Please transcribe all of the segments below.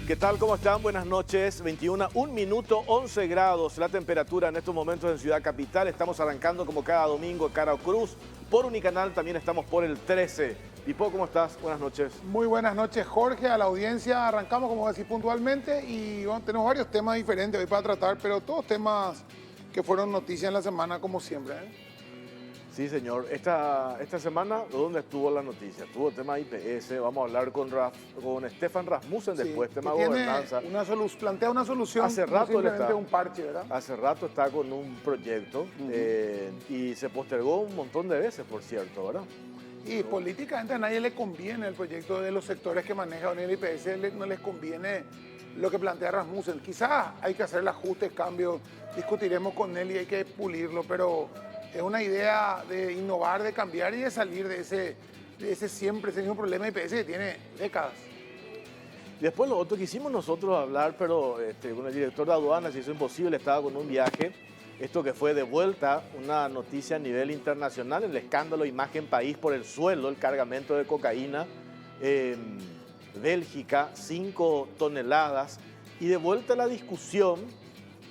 ¿Qué tal? ¿Cómo están? Buenas noches. 21, 1 minuto, 11 grados la temperatura en estos momentos en Ciudad Capital. Estamos arrancando como cada domingo Cara Cruz. Por Unicanal también estamos por el 13. Pipo, ¿cómo estás? Buenas noches. Muy buenas noches, Jorge, a la audiencia. Arrancamos, como decís, puntualmente y bueno, tenemos varios temas diferentes hoy para tratar, pero todos temas que fueron noticias en la semana, como siempre, ¿eh? Sí, señor. Esta semana, ¿dónde estuvo la noticia? Estuvo el tema IPS. Vamos a hablar con Stefan Rasmussen después, tema gobernanza. Plantea una solución, hace rato no él simplemente está, un parche, ¿verdad? Hace rato está con un proyecto y se postergó un montón de veces, por cierto, ¿verdad? Y políticamente a nadie le conviene el proyecto de los sectores que maneja el IPS, no les conviene lo que plantea Rasmussen. Quizás hay que hacer ajustes, cambios, discutiremos con él y hay que pulirlo, pero es una idea de innovar, de cambiar y de salir de ese siempre, ese mismo problema de IPS que tiene décadas. Después lo otro que hicimos nosotros hablar, pero con el director de aduanas se hizo imposible, estaba con un viaje. Esto que fue de vuelta una noticia a nivel internacional, el escándalo Imagen País por el suelo, el cargamento de cocaína en Bélgica, 5 toneladas. Y de vuelta la discusión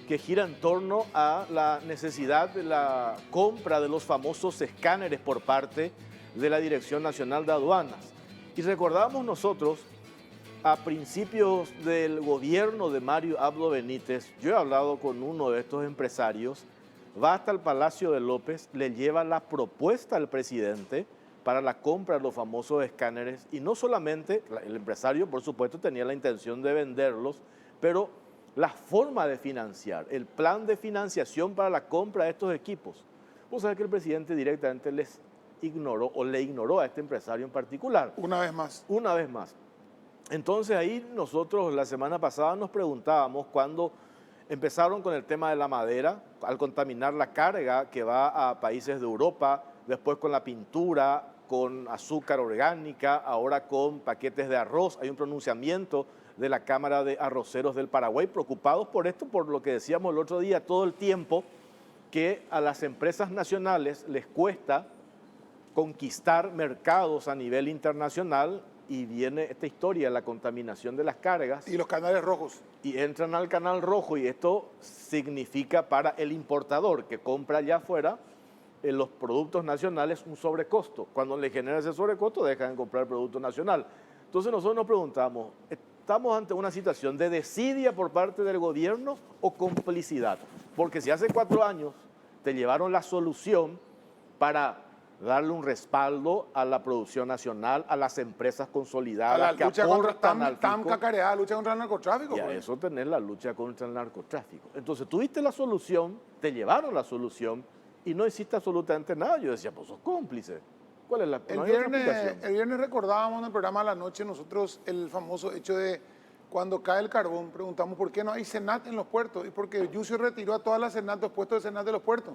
que gira en torno a la necesidad de la compra de los famosos escáneres por parte de la Dirección Nacional de Aduanas. Y recordamos nosotros, a principios del gobierno de Mario Abdo Benítez, yo he hablado con uno de estos empresarios, va hasta el Palacio de López, le lleva la propuesta al presidente para la compra de los famosos escáneres y no solamente, el empresario por supuesto tenía la intención de venderlos, pero la forma de financiar, el plan de financiación para la compra de estos equipos. Vos sabés que el presidente directamente le ignoró a este empresario en particular. Una vez más. Una vez más. Entonces ahí nosotros la semana pasada nos preguntábamos cuando empezaron con el tema de la madera, al contaminar la carga que va a países de Europa, después con la pintura, con azúcar orgánica, ahora con paquetes de arroz. Hay un pronunciamiento de la Cámara de Arroceros del Paraguay, preocupados por esto, por lo que decíamos el otro día, todo el tiempo que a las empresas nacionales les cuesta conquistar mercados a nivel internacional y viene esta historia, la contaminación de las cargas. Y los canales rojos. Y entran al canal rojo y esto significa para el importador que compra allá afuera en los productos nacionales un sobrecosto. Cuando le genera ese sobrecosto dejan de comprar el producto nacional. Entonces nosotros nos preguntamos, ¿estamos ante una situación de desidia por parte del gobierno o complicidad? Porque si hace 4 años te llevaron la solución para darle un respaldo a la producción nacional, a las empresas consolidadas a la lucha que aportan al tan fisco, cacareada lucha contra el narcotráfico. y a Pues. eso tener la lucha contra el narcotráfico. Entonces tuviste la solución, te llevaron la solución y no hiciste absolutamente nada. Yo decía, pues sos cómplice. ¿Cuál es la El no hay otra viernes, explicación? el viernes recordábamos en el programa a la noche nosotros el famoso hecho de cuando cae el carbón, preguntamos por qué no hay Senat en los puertos y porque Yusio retiró a todas las Senat, los puestos de Senat de los puertos.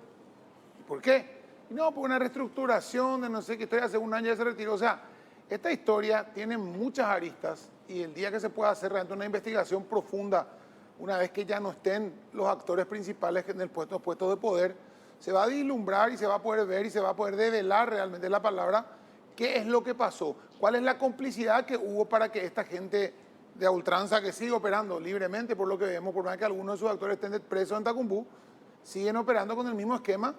¿Y por qué? Y no, por una reestructuración de no sé qué historia, hace 1 año ya se retiró. O sea, esta historia tiene muchas aristas y el día que se pueda hacer realmente una investigación profunda, una vez que ya no estén los actores principales en los puestos de poder, se va a vislumbrar y se va a poder ver y se va a poder develar realmente la palabra qué es lo que pasó, cuál es la complicidad que hubo para que esta gente de a ultranza que sigue operando libremente, por lo que vemos, por más que algunos de sus actores estén presos en Tacumbú, siguen operando con el mismo esquema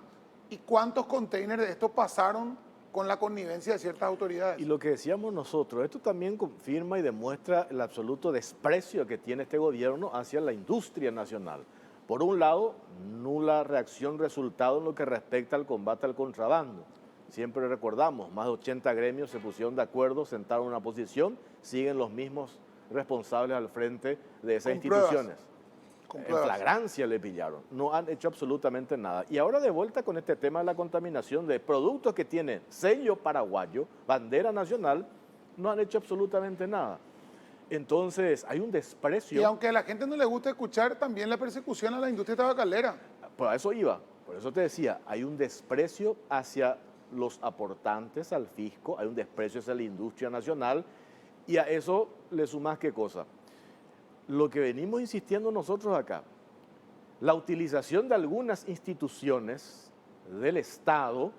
y cuántos containers de esto pasaron con la connivencia de ciertas autoridades. Y lo que decíamos nosotros, esto también confirma y demuestra el absoluto desprecio que tiene este gobierno hacia la industria nacional. Por un lado, nula reacción resultado en lo que respecta al combate al contrabando. Siempre recordamos, más de 80 gremios se pusieron de acuerdo, sentaron una posición, siguen los mismos responsables al frente de esas instituciones. En flagrancia le pillaron, no han hecho absolutamente nada. Y ahora de vuelta con este tema de la contaminación de productos que tienen sello paraguayo, bandera nacional, no han hecho absolutamente nada. Entonces hay un desprecio. Y aunque a la gente no le gusta escuchar, también la persecución a la industria tabacalera. Por eso iba, por eso te decía, hay un desprecio hacia los aportantes al fisco, hay un desprecio hacia la industria nacional y a eso le sumas qué cosa. Lo que venimos insistiendo nosotros acá, la utilización de algunas instituciones del Estado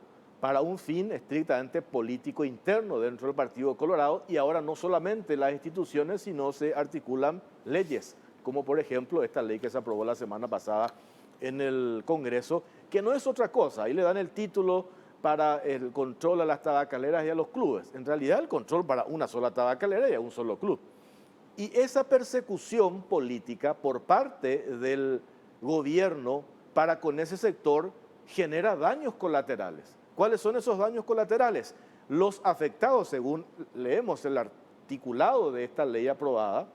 para un fin estrictamente político interno dentro del Partido Colorado, y ahora no solamente las instituciones, sino se articulan leyes, como por ejemplo esta ley que se aprobó la semana pasada en el Congreso, que no es otra cosa. Ahí le dan el título para el control a las tabacaleras y a los clubes. En realidad el control para una sola tabacalera y a un solo club. Y esa persecución política por parte del gobierno para con ese sector genera daños colaterales. ¿Cuáles son esos daños colaterales? Los afectados, según leemos el articulado de esta ley aprobada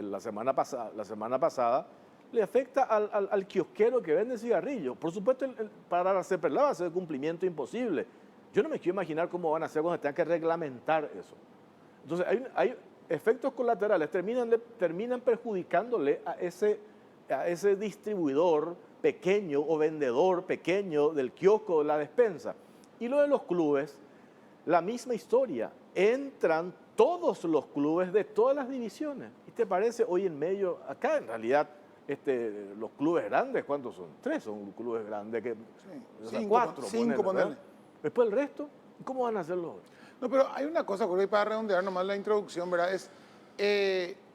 la semana pasada, le afecta al kiosquero que vende cigarrillos. Por supuesto, para la CEPERLA va a ser cumplimiento imposible. Yo no me quiero imaginar cómo van a hacer cuando tengan que reglamentar eso. Entonces, hay efectos colaterales, terminan perjudicándole a ese distribuidor pequeño o vendedor pequeño del kiosco o la despensa. Y lo de los clubes, la misma historia. Entran todos los clubes de todas las divisiones. ¿Y te parece hoy en medio, acá en realidad, los clubes grandes, ¿cuántos son? 3 son clubes grandes, que, Sí, o sea, 5, 4, 5 ponele. Después el resto, ¿cómo van a hacerlo? No, pero hay una cosa, Jorge, para redondear nomás la introducción, ¿verdad? Es,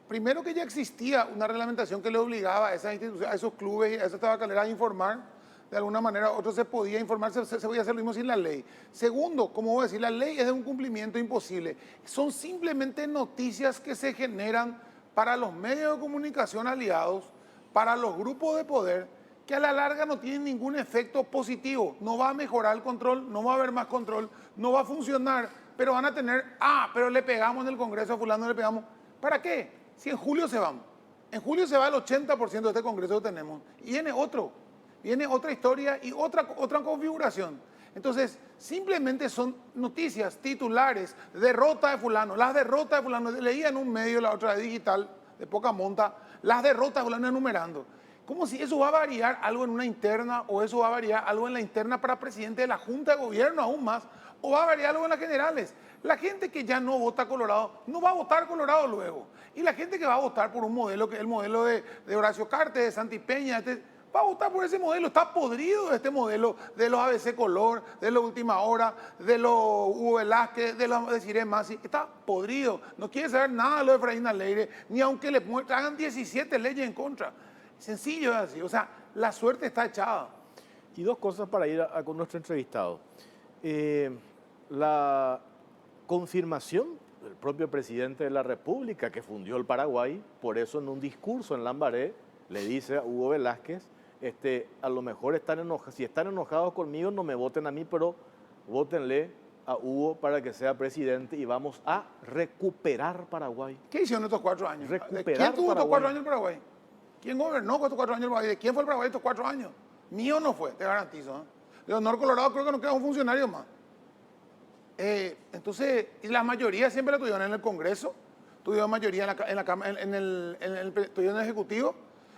primero que ya existía una reglamentación que le obligaba a esas instituciones, a esos clubes y a esas tabacaleras a informar. De alguna manera, otros se podía informar, se podía hacer lo mismo sin la ley. Segundo, como voy a decir, la ley es de un cumplimiento imposible. Son simplemente noticias que se generan para los medios de comunicación aliados, para los grupos de poder, que a la larga no tienen ningún efecto positivo. No va a mejorar el control, no va a haber más control, no va a funcionar, pero van a tener, pero le pegamos en el Congreso a fulano, le pegamos. ¿Para qué? Si en julio se van. En julio se va el 80% de este Congreso que tenemos. Y viene otra historia y otra configuración. Entonces, simplemente son noticias, titulares, derrota de fulano, las derrotas de fulano. Leía en un medio la otra vez digital, de poca monta, las derrotas de fulano enumerando. Como si eso va a variar algo en una interna, o eso va a variar algo en la interna para presidente de la Junta de Gobierno aún más, o va a variar algo en las generales. La gente que ya no vota Colorado, no va a votar Colorado luego. Y la gente que va a votar por un modelo, que es el modelo de Horacio Cartes, de Santi Peña, va a votar por ese modelo. Está podrido este modelo de los ABC Color, de la Última Hora, de los Hugo Velázquez, de los de Cire Masi. Está podrido. No quiere saber nada de lo de Efraín Alegre, ni aunque le hagan 17 leyes en contra. Sencillo es así. O sea, la suerte está echada. Y 2 cosas para ir con nuestro entrevistado. La confirmación del propio presidente de la República que fundió el Paraguay, por eso en un discurso en Lambaré le dice a Hugo Velázquez, a lo mejor si están enojados conmigo no me voten a mí, pero vótenle a Hugo para que sea presidente y vamos a recuperar Paraguay. ¿Qué hicieron estos 4 años? Recuperar ¿Quién tuvo estos 4 Paraguay. años en Paraguay? ¿Quién gobernó con estos 4 años en Paraguay? ¿De quién fue el Paraguay estos 4 años? Mío no fue, te garantizo. Leonor Colorado creo que no queda un funcionario más. Entonces, y la mayoría siempre la tuvieron en el Congreso, tuvieron mayoría en el Ejecutivo,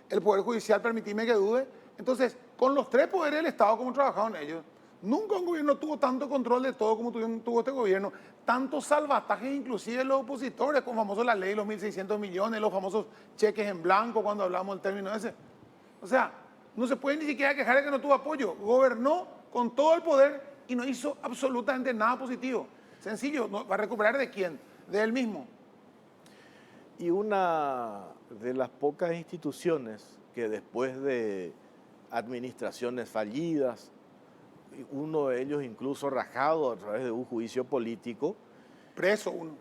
el Poder Judicial, permitime que dude. Entonces, con los 3 poderes del Estado, como trabajaron ellos, nunca un gobierno tuvo tanto control de todo como tuvo este gobierno. Tantos salvatajes, inclusive de los opositores, con famoso la ley, los 1.600 millones, los famosos cheques en blanco, cuando hablamos del término ese. O sea, no se puede ni siquiera quejar de que no tuvo apoyo. Gobernó con todo el poder y no hizo absolutamente nada positivo. Sencillo, ¿va a recuperar de quién? De él mismo. Y una de las pocas instituciones que después de administraciones fallidas, uno de ellos incluso rajado a través de un juicio político. Preso uno.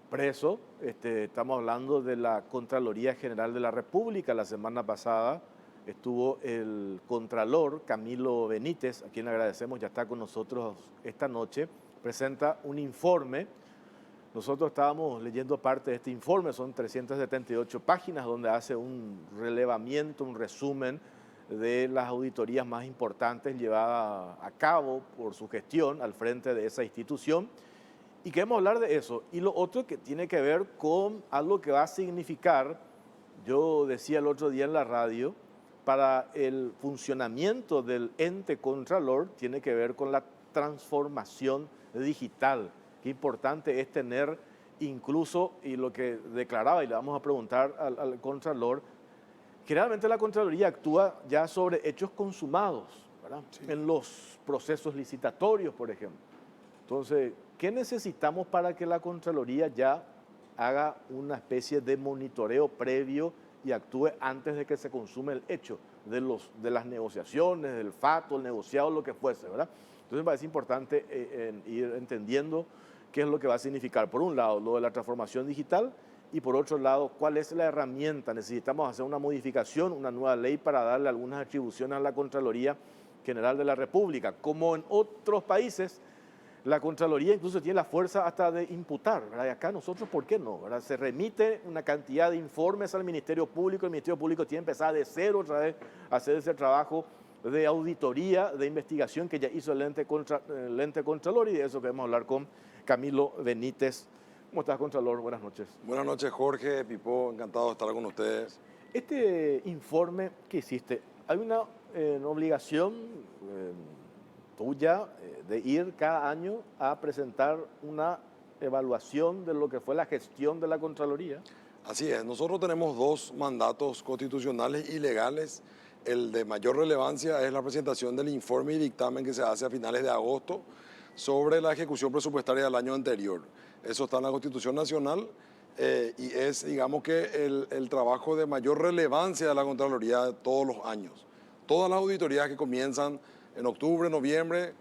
Preso, estamos hablando de la Contraloría General de la República. La semana pasada estuvo el Contralor Camilo Benítez, a quien le agradecemos, ya está con nosotros esta noche, presenta un informe. Nosotros estábamos leyendo parte de este informe, son 378 páginas donde hace un relevamiento, un resumen de las auditorías más importantes llevadas a cabo por su gestión al frente de esa institución. Y queremos hablar de eso. Y lo otro que tiene que ver con algo que va a significar, yo decía el otro día en la radio, para el funcionamiento del ente Contralor, tiene que ver con la transformación digital. Qué importante es tener incluso, y lo que declaraba, y le vamos a preguntar al Contralor, generalmente la Contraloría actúa ya sobre hechos consumados, ¿verdad? Sí. En los procesos licitatorios, por ejemplo. Entonces, ¿qué necesitamos para que la Contraloría ya haga una especie de monitoreo previo y actúe antes de que se consume el hecho de las negociaciones, del fato, el negociado, lo que fuese, ¿verdad? Entonces me parece importante ir entendiendo qué es lo que va a significar, por un lado, lo de la transformación digital y por otro lado, cuál es la herramienta. Necesitamos hacer una modificación, una nueva ley para darle algunas atribuciones a la Contraloría General de la República. Como en otros países, la Contraloría incluso tiene la fuerza hasta de imputar, ¿verdad? Y acá nosotros, ¿por qué no? ¿Verdad? Se remite una cantidad de informes al Ministerio Público, el Ministerio Público tiene que empezar de cero otra vez a hacer ese trabajo de auditoría, de investigación que ya hizo el ente Contralor, y de eso queremos hablar con Camilo Benítez. ¿Cómo estás, Contralor? Buenas noches. Buenas noches, Jorge, Pipo, encantado de estar con ustedes. Este informe que hiciste, ¿hay una obligación tuya de ir cada año a presentar una evaluación de lo que fue la gestión de la Contraloría? Así es, nosotros tenemos dos mandatos constitucionales y legales. El de mayor relevancia es la presentación del informe y dictamen que se hace a finales de agosto sobre la ejecución presupuestaria del año anterior. Eso está en la Constitución Nacional y es, digamos que, el trabajo de mayor relevancia de la Contraloría todos los años. Todas las auditorías que comienzan en octubre, noviembre,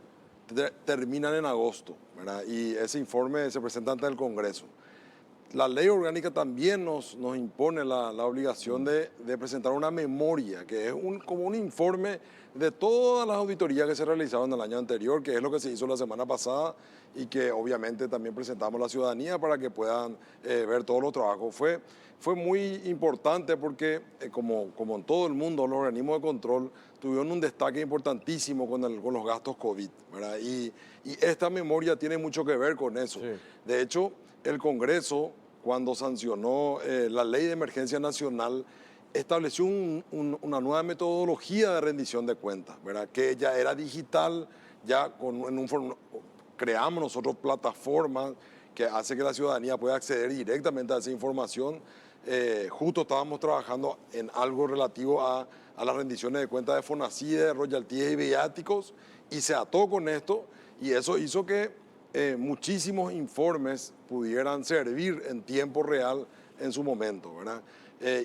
terminan en agosto, ¿verdad? Y ese informe se presenta ante el Congreso. La ley orgánica también nos impone la obligación de presentar una memoria, que es como un informe de todas las auditorías que se realizaron el año anterior, que es lo que se hizo la semana pasada y que obviamente también presentamos a la ciudadanía para que puedan ver todos los trabajos. Fue muy importante porque, como en todo el mundo, los organismos de control tuvieron un destaque importantísimo con los gastos COVID, ¿verdad? Y esta memoria tiene mucho que ver con eso. Sí. De hecho, el Congreso, cuando sancionó la Ley de Emergencia Nacional, estableció una nueva metodología de rendición de cuentas, ¿verdad? Que ya era digital, ya creamos nosotros plataformas que hace que la ciudadanía pueda acceder directamente a esa información. Justo estábamos trabajando en algo relativo a las rendiciones de cuentas de Fonacide, royalties y viáticos, y se ató con esto, y eso hizo que muchísimos informes pudieran servir en tiempo real en su momento, ¿verdad?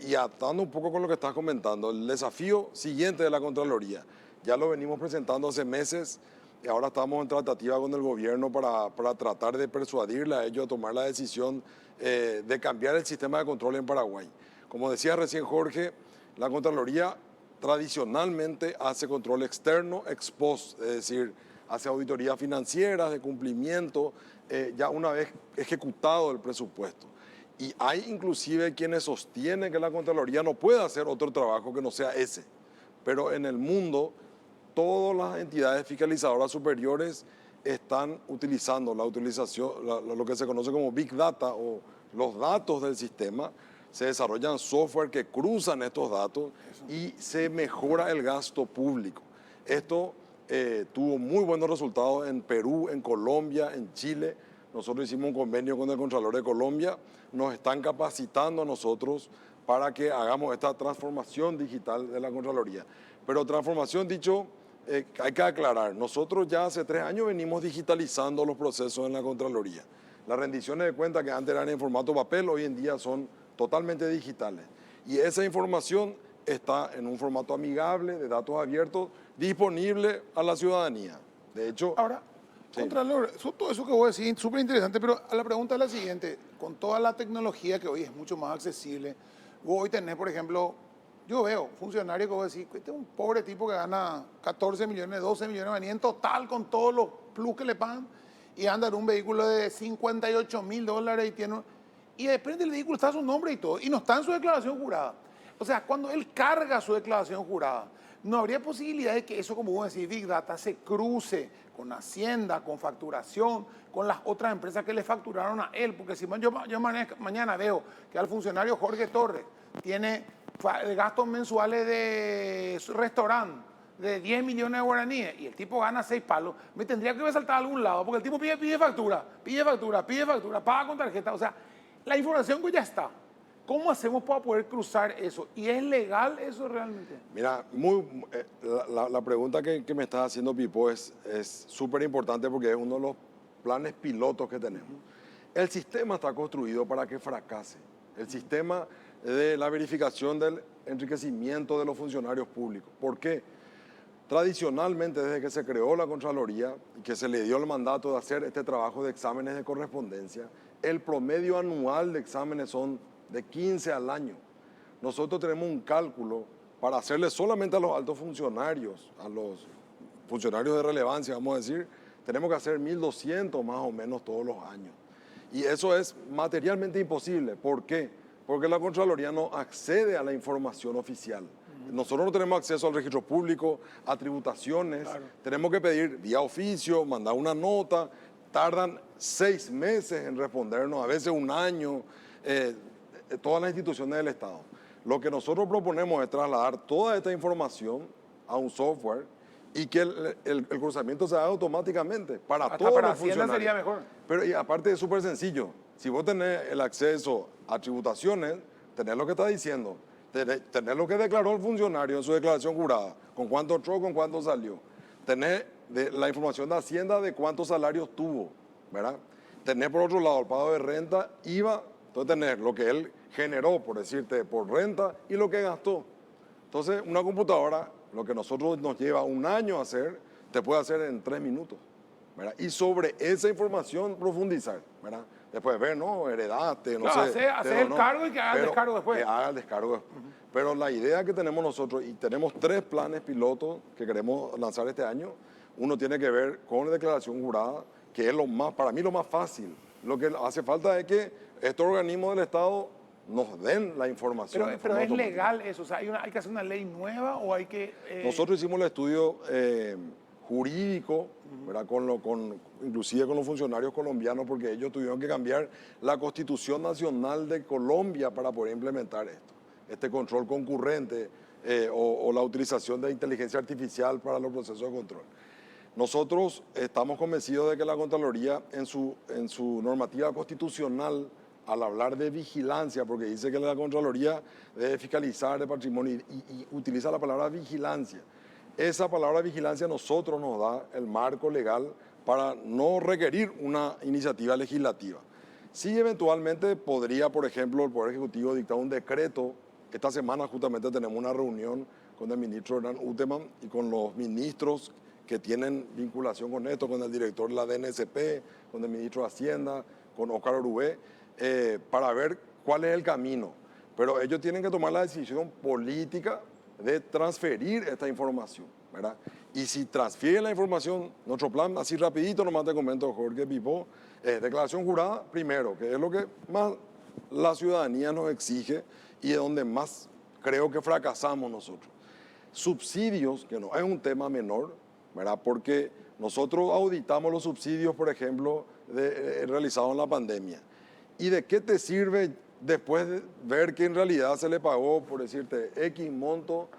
Y atando un poco con lo que estás comentando, el desafío siguiente de la Contraloría, ya lo venimos presentando hace meses, y ahora estamos en tratativa con el gobierno para tratar de persuadirle a ellos a tomar la decisión de cambiar el sistema de control en Paraguay. Como decía recién Jorge, la Contraloría tradicionalmente hace control externo ex post, es decir, hace auditorías financieras de cumplimiento ya una vez ejecutado el presupuesto. Y hay inclusive quienes sostienen que la Contraloría no puede hacer otro trabajo que no sea ese. Pero en el mundo, todas las entidades fiscalizadoras superiores están utilizando lo que se conoce como Big Data o los datos del sistema. Se desarrollan software que cruzan estos datos y se mejora el gasto público. Esto tuvo muy buenos resultados en Perú, en Colombia, en Chile. Nosotros hicimos un convenio con el Contralor de Colombia. Nos están capacitando a nosotros para que hagamos esta transformación digital de la Contraloría. Pero transformación, dicho, hay que aclarar, nosotros ya hace 3 años venimos digitalizando los procesos en la Contraloría. Las rendiciones de cuentas que antes eran en formato papel, hoy en día son totalmente digitales. Y esa información está en un formato amigable, de datos abiertos, disponible a la ciudadanía. De hecho... Ahora, sí. Contralor, todo eso que vos decís es súper interesante, pero la pregunta es la siguiente. Con toda la tecnología que hoy es mucho más accesible, vos hoy tenés, por ejemplo, yo veo funcionarios que vos decís, este es un pobre tipo que gana 14 millones, 12 millones, en total con todos los plus que le pagan, y anda en un vehículo de $58,000 y tiene... Y después del vehículo está su nombre y todo, y no está en su declaración jurada. O sea, cuando él carga su declaración jurada, no habría posibilidad de que eso, como vos decís, Big Data, se cruce con Hacienda, con facturación, con las otras empresas que le facturaron a él. Porque si yo mañana veo que al funcionario Jorge Torres tiene gastos mensuales de su restaurante de 10 millones de guaraníes y el tipo gana 6 palos, me tendría que saltar a algún lado, porque el tipo pide factura, paga con tarjeta. O sea, la información que ya está. ¿Cómo hacemos para poder cruzar eso? ¿Y es legal eso realmente? Mira, la pregunta que me estás haciendo, Pipo, es súper importante porque es uno de los planes pilotos que tenemos. El sistema está construido para que fracase. El sistema de la verificación del enriquecimiento de los funcionarios públicos. ¿Por qué? Tradicionalmente, desde que se creó la Contraloría y que se le dio el mandato de hacer este trabajo de exámenes de correspondencia, el promedio anual de exámenes son de 15 al año. Nosotros tenemos un cálculo para hacerle solamente a los altos funcionarios, a los funcionarios de relevancia, vamos a decir, tenemos que hacer 1.200 más o menos todos los años. Y eso es materialmente imposible. ¿Por qué? Porque la Contraloría no accede a la información oficial. Nosotros no tenemos acceso al registro público, a tributaciones, claro. Tenemos que pedir vía oficio, mandar una nota, tardan 6 meses en respondernos, a veces un año, todas las instituciones del Estado. Lo que nosotros proponemos es trasladar toda esta información a un software y que el cruzamiento se haga automáticamente para hasta todos para los funcionarios. sería mejor. Pero y aparte es súper sencillo. Si vos tenés el acceso a tributaciones, tenés lo que está diciendo, tenés lo que declaró el funcionario en su declaración jurada, con cuánto entró, con cuánto salió. Tenés la información de Hacienda de cuántos salarios tuvo, ¿verdad? Tenés por otro lado el pago de renta, IVA, entonces tenés lo que él generó, por decirte, por renta y lo que gastó. Entonces una computadora, lo que nosotros nos lleva un año a hacer, te puede hacer en 3 minutos, ¿verdad? Y sobre esa información profundizar, ¿verdad? Después ver, no, heredaste, no sé. Hacer el cargo y que haga el descargo después. Que haga el descargo después. Pero la idea que tenemos nosotros, y tenemos 3 planes pilotos que queremos lanzar este año, uno tiene que ver con la declaración jurada, que es para mí lo más fácil. Lo que hace falta es que estos organismos del Estado nos den la información. Pero es legal eso, o sea, ¿hay que hacer una ley nueva o hay que...? Nosotros hicimos el estudio jurídico, ¿verdad? Inclusive con los funcionarios colombianos, porque ellos tuvieron que cambiar la Constitución Nacional de Colombia para poder implementar esto. Este control concurrente o la utilización de inteligencia artificial para los procesos de control. Nosotros estamos convencidos de que la Contraloría en su normativa constitucional, al hablar de vigilancia, porque dice que la Contraloría debe fiscalizar el patrimonio y utiliza la palabra vigilancia. Esa palabra vigilancia a nosotros nos da el marco legal para no requerir una iniciativa legislativa. Sí, eventualmente podría, por ejemplo, el Poder Ejecutivo dictar un decreto. Esta semana justamente tenemos una reunión con el ministro Hernán Uteman y con los ministros que tienen vinculación con esto, con el director de la DNSP, con el ministro de Hacienda, con Óscar Orué, para ver cuál es el camino. Pero ellos tienen que tomar la decisión política de transferir esta información, ¿verdad? Y si transfieren la información, nuestro plan, así rapidito, nomás te comento, Jorge Pipo, declaración jurada, primero, que es lo que más la ciudadanía nos exige y es donde más creo que fracasamos nosotros. Subsidios, que no es un tema menor, ¿verdad? Porque nosotros auditamos los subsidios, por ejemplo, realizados en la pandemia. ¿Y de qué te sirve después de ver que en realidad se le pagó, por decirte, X monto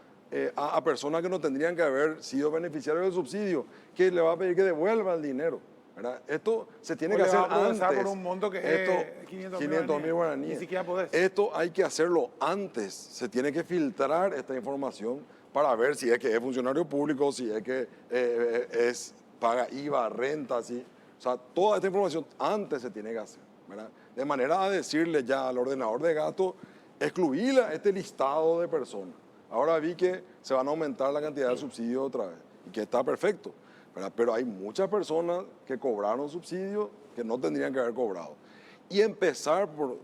a personas que no tendrían que haber sido beneficiarios del subsidio, que le va a pedir que devuelva el dinero, ¿verdad? Esto se tiene que hacer antes. Por un monto que es 500.000 guaraníes. Ni siquiera podés. Esto hay que hacerlo antes. Se tiene que filtrar esta información para ver si es que es funcionario público, si es que paga IVA, renta, ¿sí? O sea, toda esta información antes se tiene que hacer, ¿verdad? De manera a decirle ya al ordenador de gasto, excluir este listado de personas. Ahora vi que se van a aumentar la cantidad de subsidios otra vez, y que está perfecto, ¿verdad? Pero hay muchas personas que cobraron subsidios que no tendrían que haber cobrado. Y empezar por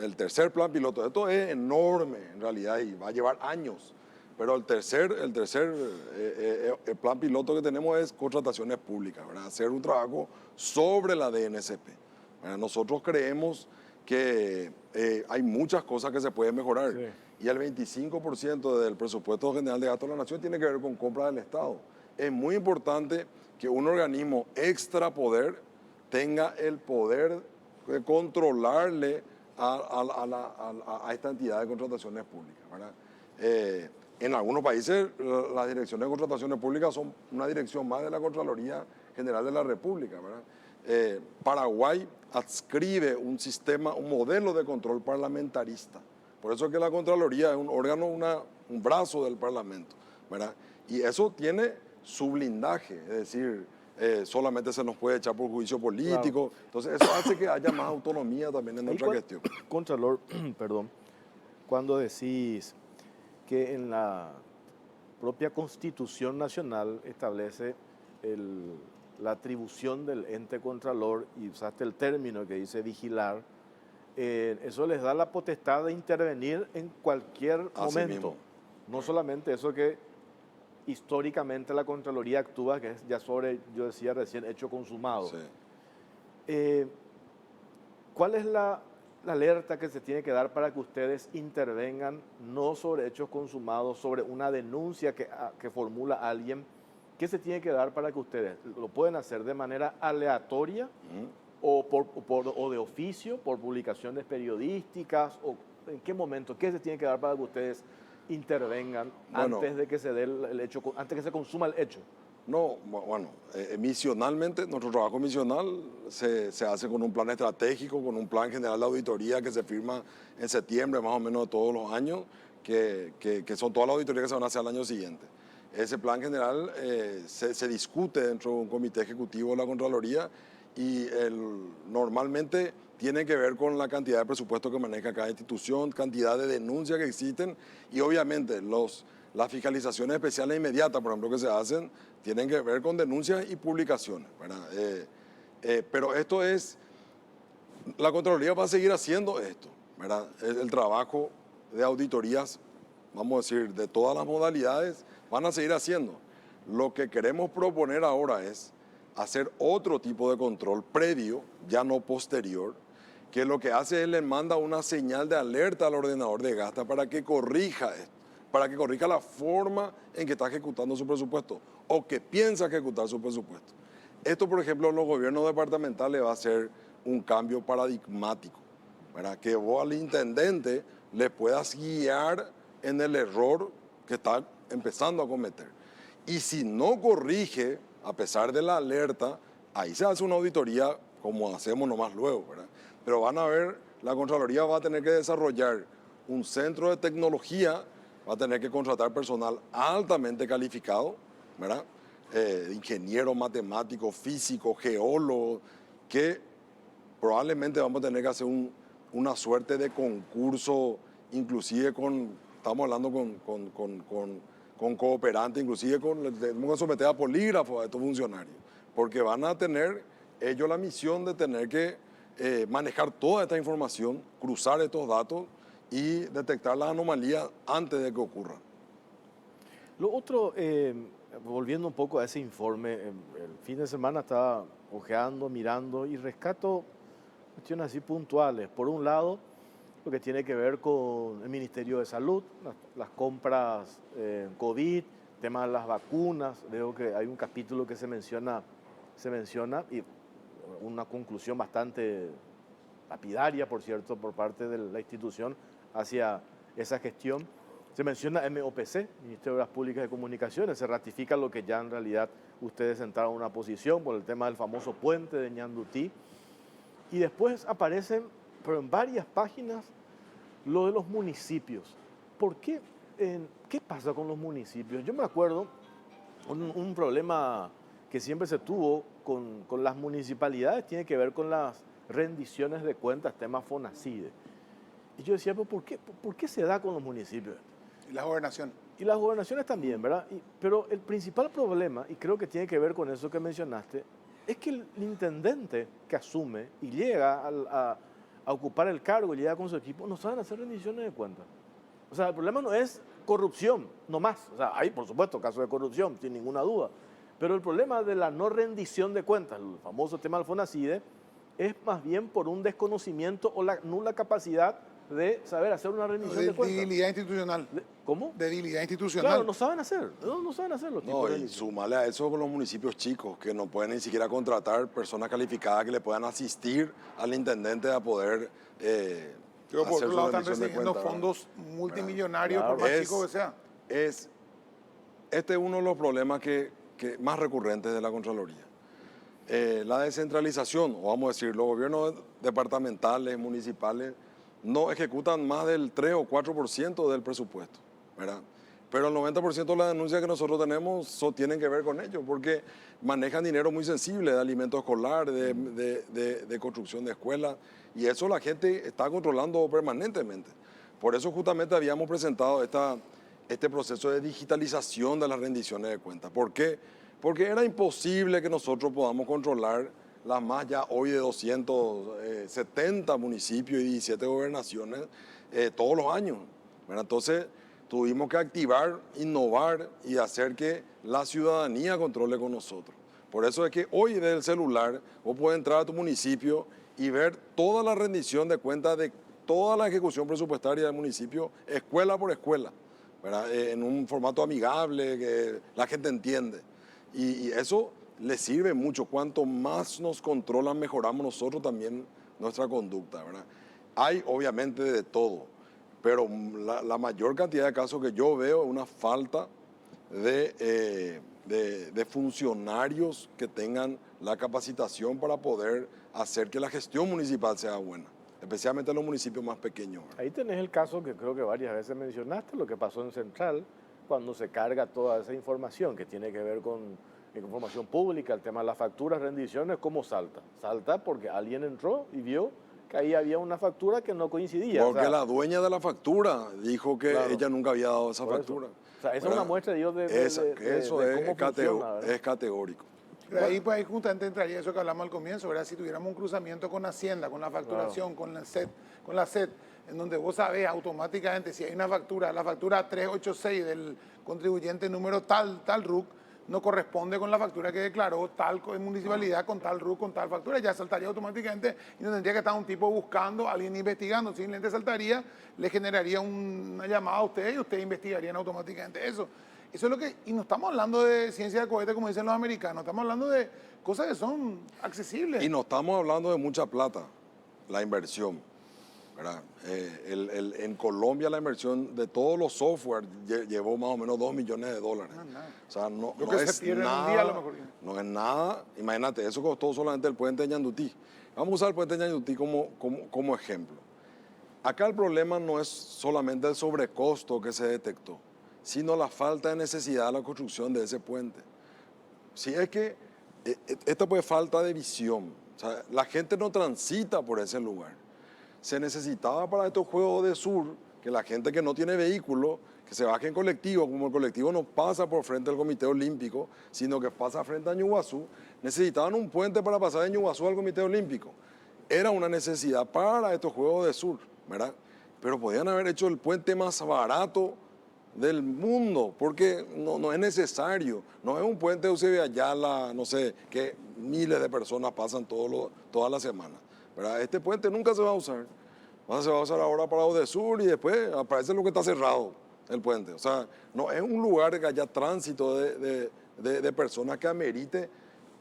el tercer plan piloto. Esto es enorme en realidad y va a llevar años. Pero el tercer plan piloto que tenemos es contrataciones públicas, ¿verdad? Hacer un trabajo sobre la DNSP. Nosotros creemos que hay muchas cosas que se pueden mejorar. Sí. Y el 25% del presupuesto general de gasto de la nación tiene que ver con compra del Estado. Es muy importante que un organismo extra poder tenga el poder de controlarle a esta entidad de contrataciones públicas, ¿verdad? En algunos países las direcciones de contrataciones públicas son una dirección más de la Contraloría General de la República, ¿verdad? Paraguay adscribe un sistema, un modelo de control parlamentarista. Por eso es que la Contraloría es un órgano, un brazo del Parlamento, ¿verdad? Y eso tiene su blindaje, es decir, solamente se nos puede echar por juicio político. Claro. Entonces eso hace que haya más autonomía también en nuestra gestión. Contralor, perdón, cuando decís que en la propia Constitución Nacional establece la atribución del ente contralor, y usaste el término que dice vigilar, eso les da la potestad de intervenir en cualquier momento. Mismo. No solamente eso que históricamente la Contraloría actúa, que es ya sobre, yo decía recién, hecho consumado. Sí. ¿Cuál es la alerta que se tiene que dar para que ustedes intervengan, no sobre hechos consumados, sobre una denuncia que formula alguien? ¿Qué se tiene que dar para que ustedes lo pueden hacer de manera aleatoria o de oficio, por publicaciones periodísticas? ¿O en qué momento? ¿Qué se tiene que dar para que ustedes intervengan antes de que se dé el hecho, antes que se consuma el hecho? No, bueno, misionalmente, nuestro trabajo misional se hace con un plan estratégico, con un plan general de auditoría que se firma en septiembre más o menos de todos los años, que son todas las auditorías que se van a hacer al año siguiente. Ese plan general se discute dentro de un comité ejecutivo de la Contraloría y normalmente tiene que ver con la cantidad de presupuesto que maneja cada institución, cantidad de denuncias que existen y obviamente las fiscalizaciones especiales inmediatas, por ejemplo, que se hacen, tienen que ver con denuncias y publicaciones, ¿verdad? Pero esto es, la Contraloría va a seguir haciendo esto, ¿verdad? El trabajo de auditorías, vamos a decir, de todas las modalidades, van a seguir haciendo. Lo que queremos proponer ahora es hacer otro tipo de control previo, ya no posterior, que lo que hace es le manda una señal de alerta al ordenador de gasta para que corrija esto, para que corrija la forma en que está ejecutando su presupuesto o que piensa ejecutar su presupuesto. Esto, por ejemplo, en los gobiernos departamentales va a ser un cambio paradigmático, ¿verdad? Que vos al intendente le puedas guiar en el error que está empezando a cometer. Y si no corrige, a pesar de la alerta, ahí se hace una auditoría como hacemos nomás luego, ¿verdad? Pero van a ver, la Contraloría va a tener que desarrollar un centro de tecnología, va a tener que contratar personal altamente calificado, ¿verdad? Ingeniero, matemático, físico, geólogo, que probablemente vamos a tener que hacer una suerte de concurso, inclusive estamos hablando con cooperantes, inclusive tenemos que someter a polígrafo a estos funcionarios, porque van a tener ellos la misión de tener que manejar toda esta información, cruzar estos datos y detectar las anomalías antes de que ocurran. Lo otro, volviendo un poco a ese informe, el fin de semana estaba ojeando, mirando y rescato cuestiones así puntuales. Por un lado, lo que tiene que ver con el Ministerio de Salud, las compras COVID, tema de las vacunas. Veo que hay un capítulo que se menciona y una conclusión bastante lapidaria, por cierto, por parte de la institución hacia esa gestión. Se menciona MOPC, Ministerio de Obras Públicas y Comunicaciones, se ratifica lo que ya en realidad ustedes entraron en una posición por el tema del famoso puente de Ñandutí. Y después aparecen, pero en varias páginas, lo de los municipios. ¿Por qué? ¿Qué pasa con los municipios? Yo me acuerdo un problema que siempre se tuvo con las municipalidades, tiene que ver con las rendiciones de cuentas, tema FONACIDE. Y yo decía, ¿por qué se da con los municipios? Y la gobernación. Y las gobernaciones también, ¿verdad? Pero el principal problema, y creo que tiene que ver con eso que mencionaste, es que el intendente que asume y llega a ocupar el cargo, llega con su equipo, no saben hacer rendiciones de cuentas. O sea, el problema no es corrupción, no más. O sea, hay, por supuesto, casos de corrupción, sin ninguna duda. Pero el problema de la no rendición de cuentas, el famoso tema del FONACIDE, es más bien por un desconocimiento o la nula capacidad de saber hacer una rendición de cuentas. De debilidad institucional. ¿Cómo? De debilidad institucional. Claro, no saben hacer los tipos de y súmale a eso con los municipios chicos, que no pueden ni siquiera contratar personas calificadas que le puedan asistir al intendente a poder pero por otro lado están recibiendo fondos multimillonarios, por más chico que sea. Este es uno de los problemas que más recurrentes de la Contraloría. la descentralización, o vamos a decir, los gobiernos departamentales, municipales, no ejecutan más del 3 o 4% del presupuesto, ¿verdad? Pero el 90% de las denuncias que nosotros tenemos tienen que ver con ello, porque manejan dinero muy sensible de alimentos escolares, de construcción de escuelas, y eso la gente está controlando permanentemente. Por eso justamente habíamos presentado este proceso de digitalización de las rendiciones de cuentas. ¿Por qué? Porque era imposible que nosotros podamos controlar las más ya hoy de 270 municipios y 17 gobernaciones todos los años, ¿verdad? Entonces tuvimos que activar, innovar y hacer que la ciudadanía controle con nosotros. Por eso es que hoy desde el celular vos podés entrar a tu municipio y ver toda la rendición de cuentas de toda la ejecución presupuestaria del municipio, escuela por escuela, ¿verdad? En un formato amigable que la gente entiende. Y eso le sirve mucho. Cuanto más nos controlan, mejoramos nosotros también nuestra conducta, ¿verdad? Hay obviamente de todo, pero la mayor cantidad de casos que yo veo es una falta de funcionarios que tengan la capacitación para poder hacer que la gestión municipal sea buena, especialmente en los municipios más pequeños, ¿verdad? Ahí tenés el caso que creo que varias veces mencionaste, lo que pasó en Central, cuando se carga toda esa información que tiene que ver con información pública, el tema de las facturas, rendiciones, ¿cómo salta? Salta porque alguien entró y vio que ahí había una factura que no coincidía. Porque o sea, la dueña de la factura dijo que Claro. ella nunca había dado esa por eso. factura. O sea, esa es ¿Verdad? una muestra, digo, de Eso de es, cómo funciona, ¿verdad? es categórico. Pero ahí, pues, ahí justamente entraría eso que hablamos al comienzo, ¿verdad? Si tuviéramos un cruzamiento con Hacienda, con la facturación, con la SET, en donde vos sabés automáticamente si hay una factura, la factura 386 del contribuyente número tal RUC, no corresponde con la factura que declaró tal municipalidad con tal RUC, con tal factura, ya saltaría automáticamente y no tendría que estar un tipo buscando, alguien investigando, simplemente saltaría, le generaría una llamada a usted y ustedes investigarían automáticamente eso. Eso es lo que, y no estamos hablando de ciencia de cohete como dicen los americanos, estamos hablando de cosas que son accesibles. Y no estamos hablando de mucha plata, la inversión, ¿verdad? En Colombia la inversión de todos los software llevó más o menos $2 millones. Nada. O sea, no Lo que se es pierde en un nada, día, a lo mejor. no es nada. Imagínate, eso costó solamente el puente de Ñandutí. Vamos a usar el puente de Ñandutí como ejemplo. Acá el problema no es solamente el sobrecosto que se detectó, sino la falta de necesidad de la construcción de ese puente. Si es que esto pues falta de visión, o sea, la gente no transita por ese lugar. Se necesitaba para estos Juegos de Sur que la gente que no tiene vehículo, que se baje en colectivo, como el colectivo no pasa por frente al Comité Olímpico, sino que pasa frente a Ñuguazú, necesitaban un puente para pasar de Ñuguazú al Comité Olímpico. Era una necesidad para estos Juegos de Sur, ¿verdad? Pero podían haber hecho el puente más barato del mundo, porque no es necesario, no es un puente de Eusebio Ayala, no sé, que miles de personas pasan toda la semana, ¿verdad? Este puente nunca se va a usar, se va a usar ahora para Odesur y después aparece lo que está cerrado, el puente. O sea, no es un lugar que haya tránsito de personas que amerite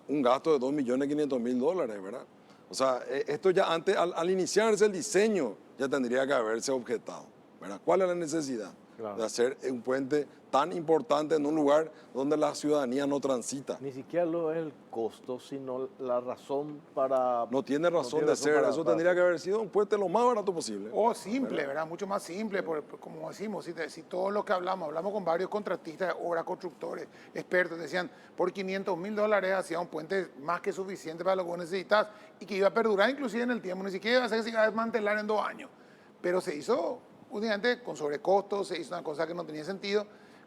un gasto de $2.500.000, ¿verdad? O sea, esto ya antes, al iniciarse el diseño, ya tendría que haberse objetado, ¿verdad? ¿Cuál es la necesidad? Claro. De hacer un puente tan importante en un lugar donde la ciudadanía no transita? Ni siquiera lo es el costo, sino la razón para... No tiene razón tiene de razón ser. para- Eso para- tendría que haber sido un puente lo más barato posible. O simple, ¿verdad? Mucho más simple, como decimos, si todo lo que hablamos con varios contratistas, obras, constructores, expertos, decían, por $500.000 hacía un puente más que suficiente para lo que vos necesitas y que iba a perdurar inclusive en el tiempo, ni siquiera iba a ser que se iba a desmantelar en 2 años. Pero se hizo únicamente con sobrecostos, se hizo una cosa que no tenía sentido,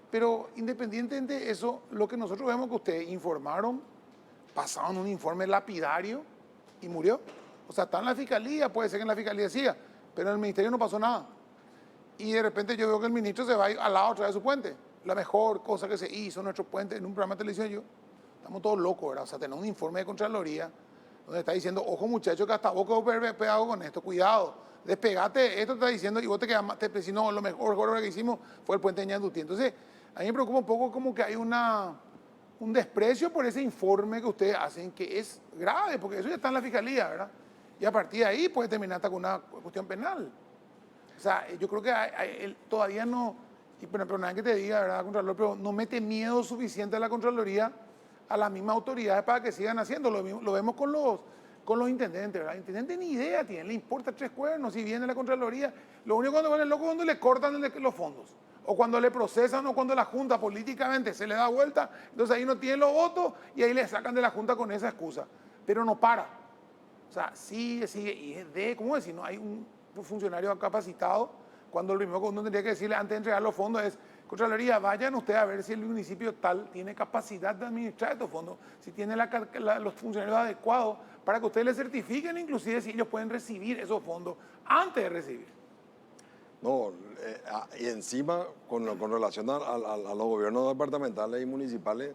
pero independientemente de eso, lo que nosotros vemos que ustedes informaron, pasaron un informe lapidario y murió. O sea, está en la fiscalía, puede ser que en la fiscalía siga, pero en el ministerio no pasó nada. Y de repente yo veo que el ministro se va al lado otra vez de su puente. La mejor cosa que se hizo en nuestro puente, en un programa de televisión, estamos todos locos, ¿verdad? O sea, tenemos un informe de Contraloría donde está diciendo, ojo muchachos, que hasta vos quedó pegado con esto, cuidado, despegate, esto está diciendo, y vos te quedas más, te decís, no, lo mejor que hicimos fue el puente de Ñandutí. Entonces, a mí me preocupa un poco como que hay un desprecio por ese informe que ustedes hacen, que es grave, porque eso ya está en la fiscalía, ¿verdad? Y a partir de ahí puede terminar hasta con una cuestión penal. O sea, yo creo que él todavía no, y pero nada que te diga, ¿verdad, Contralor? Pero no mete miedo suficiente a la Contraloría a las mismas autoridades para que sigan haciendo. Lo vemos con los intendentes, ¿verdad? El intendente ni idea tiene, le importa tres cuernos, si viene la Contraloría. Lo único cuando van el loco es cuando le cortan los fondos, o cuando le procesan, o cuando la Junta políticamente se le da vuelta, entonces ahí no tienen los votos y ahí le sacan de la Junta con esa excusa. Pero no para. O sea, sigue, y es ¿cómo decir? No hay un funcionario capacitado, cuando lo primero que uno tendría que decirle antes de entregar los fondos es: Contraloría, vayan ustedes a ver si el municipio tal tiene capacidad de administrar estos fondos, si tiene los funcionarios adecuados para que ustedes le certifiquen, inclusive si ellos pueden recibir esos fondos antes de recibir. No, y encima, con relación a los gobiernos departamentales y municipales,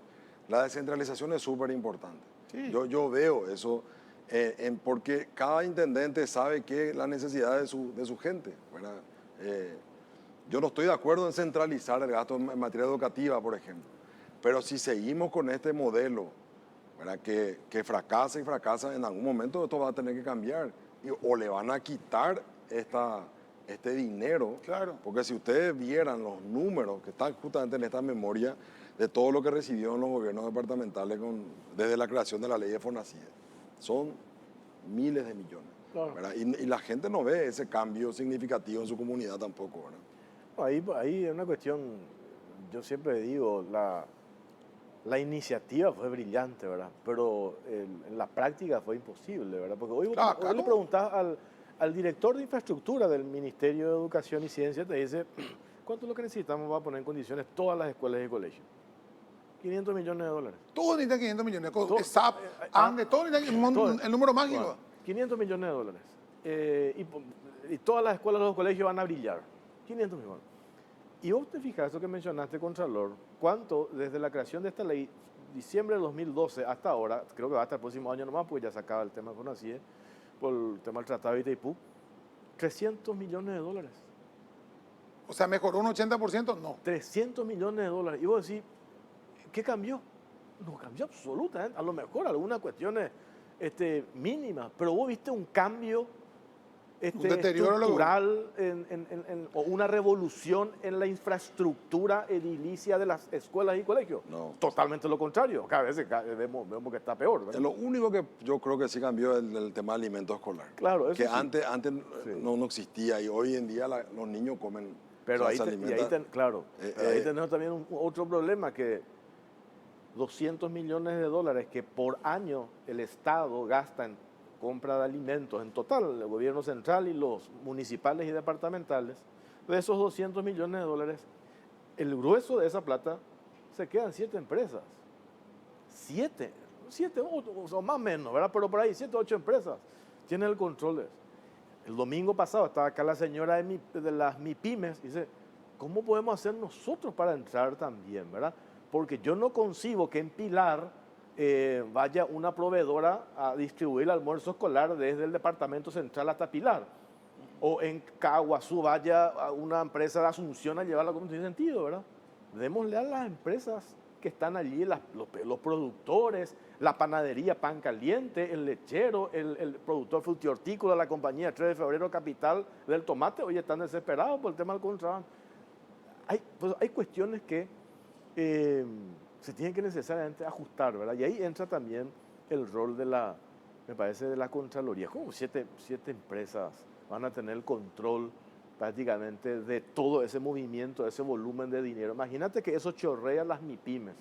la descentralización es súper importante. Sí. Yo veo eso, porque cada intendente sabe que la necesidad de su gente, ¿verdad? Yo no estoy de acuerdo en centralizar el gasto en materia educativa, por ejemplo, pero si seguimos con este modelo, ¿verdad? Que fracasa y fracasa, en algún momento esto va a tener que cambiar, o le van a quitar este dinero. Claro. Porque si ustedes vieran los números que están justamente en esta memoria de todo lo que recibieron los gobiernos departamentales desde la creación de la ley de FONACIE, son miles de millones. Claro. ¿Verdad? Y la gente no ve ese cambio significativo en su comunidad tampoco, ¿verdad? Ahí es una cuestión, yo siempre digo, la iniciativa fue brillante, ¿verdad? Pero en la práctica fue imposible, ¿verdad? Porque hoy le preguntás al director de infraestructura del Ministerio de Educación y Ciencia, te dice: ¿cuánto es lo que necesitamos para poner en condiciones todas las escuelas y colegios? 500 millones de dólares. Todos necesitan 500 millones. SAP, ANDE, todos necesitan el número mágico. Bueno, 500 millones de dólares. Y todas las escuelas y los colegios van a brillar. 500 millones. Y vos te fijas, eso que mencionaste, Contralor, cuánto desde la creación de esta ley, diciembre de 2012 hasta ahora, creo que va hasta el próximo año nomás, porque ya se acaba el tema de FONACIE, por el tema del Tratado de Itaipú, 300 millones de dólares. O sea, ¿mejoró un 80%? No. 300 millones de dólares. Y vos decís, ¿qué cambió? No cambió absolutamente. A lo mejor algunas cuestiones mínimas, pero vos viste un cambio un deterioro estructural o una revolución en la infraestructura edilicia de las escuelas y colegios. No. Totalmente lo contrario. Cada vez vemos que está peor, ¿verdad? Lo único que yo creo que sí cambió es el tema de alimento escolar. Claro, eso que sí. antes Sí. no existía, y hoy en día los niños comen. Pero o sea, ahí, se alimentan. pero ahí tenemos también otro problema, que 200 millones de dólares que por año el Estado gasta en compra de alimentos en total, el gobierno central y los municipales y departamentales. De esos 200 millones de dólares, el grueso de esa plata se quedan 7 empresas. 7 o más o menos, ¿verdad? Pero por ahí 7 o 8 empresas tienen el control de eso. El domingo pasado estaba acá la señora de las MIPYMES y dice: ¿cómo podemos hacer nosotros para entrar también, verdad? Porque yo no concibo que en Pilar vaya una proveedora a distribuir el almuerzo escolar desde el departamento central hasta Pilar. O en Caguazú vaya a una empresa de Asunción a llevarla, como tiene sentido, ¿verdad? Démosle a las empresas que están allí, los productores, la panadería Pan Caliente, el lechero, el productor frutihortícola, la compañía 3 de febrero Capital del tomate, hoy están desesperados por el tema del contrabando. Hay cuestiones que se tienen que necesariamente ajustar, ¿verdad? Y ahí entra también el rol me parece, de la Contraloría. Como 7 empresas van a tener el control prácticamente de todo ese movimiento, ese volumen de dinero. Imagínate que eso chorrea las MIPYMES,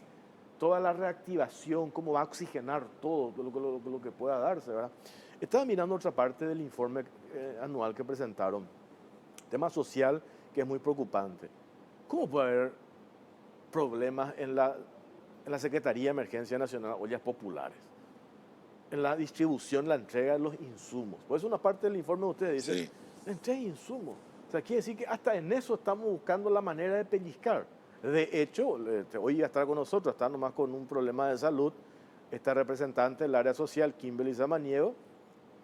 toda la reactivación, cómo va a oxigenar todo lo que pueda darse, ¿verdad? Estaba mirando otra parte del informe anual que presentaron, tema social que es muy preocupante. ¿Cómo puede haber problemas en la Secretaría de Emergencia Nacional, Ollas Populares, en la distribución, la entrega de los insumos? Por eso una parte del informe de ustedes dice: Sí. entrega de insumos. O sea, quiere decir que hasta en eso estamos buscando la manera de pellizcar. De hecho, hoy ya está con nosotros, está nomás con un problema de salud, esta representante del área social, Kimberly Samaniego,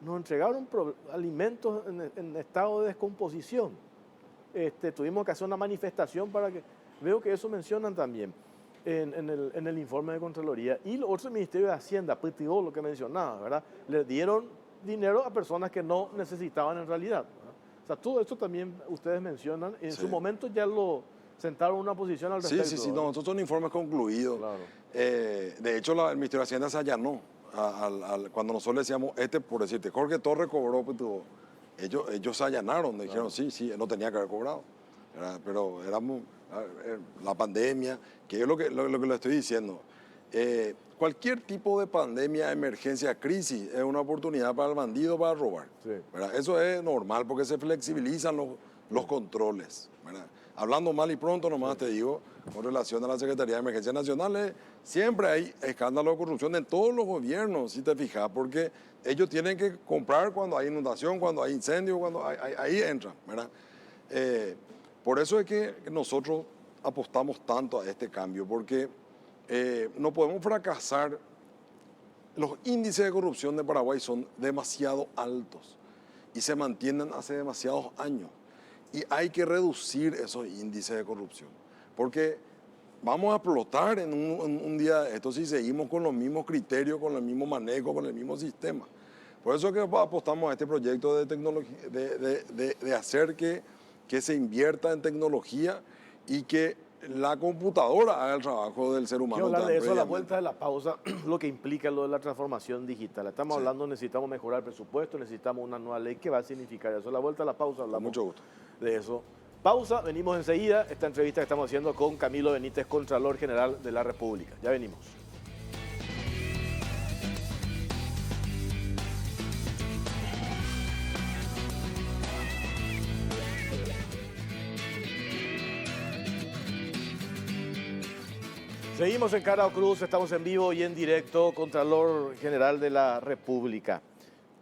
nos entregaron alimentos en estado de descomposición. Tuvimos que hacer una manifestación para que... Veo que eso mencionan también en el informe de Contraloría. Y lo otro, el Ministerio de Hacienda, PTO, lo que mencionaba, ¿verdad? Le dieron dinero a personas que no necesitaban en realidad, ¿verdad? O sea, todo esto también ustedes mencionan. En Sí. su momento ya lo sentaron una posición al respecto. Sí, no, estos son informes concluidos. Claro. De hecho, el Ministerio de Hacienda se allanó cuando nosotros le decíamos, por decirte, Jorge Torres cobró, pues, ellos se allanaron, dijeron, sí, él no tenía que haber cobrado. Pero éramos la pandemia, que es lo que le estoy diciendo. Cualquier tipo de pandemia, emergencia, crisis, es una oportunidad para el bandido para robar. Sí. Eso es normal porque se flexibilizan los controles. Hablando mal y pronto, nomás te digo, con relación a la Secretaría de Emergencias Nacionales, siempre hay escándalos de corrupción en todos los gobiernos, si te fijas, porque ellos tienen que comprar cuando hay inundación, cuando hay incendio, ahí entran, ¿verdad? Por eso es que nosotros apostamos tanto a este cambio, porque no podemos fracasar. Los índices de corrupción de Paraguay son demasiado altos y se mantienen hace demasiados años. Y hay que reducir esos índices de corrupción, porque vamos a explotar en un día de esto si seguimos con los mismos criterios, con el mismo manejo, con el mismo sistema. Por eso es que apostamos a este proyecto de tecnología, de hacer que se invierta en tecnología y que la computadora haga el trabajo del ser humano. Quiero hablar de eso a la vuelta de la pausa, lo que implica lo de la transformación digital. Estamos hablando, necesitamos mejorar el presupuesto, necesitamos una nueva ley. ¿Qué va a significar eso? A la vuelta de la pausa hablamos. Con mucho gusto. De eso. Pausa, venimos enseguida. Esta entrevista que estamos haciendo con Camilo Benítez, Contralor General de la República. Ya venimos. Seguimos en Cara o Cruz, estamos en vivo y en directo, Contralor General de la República.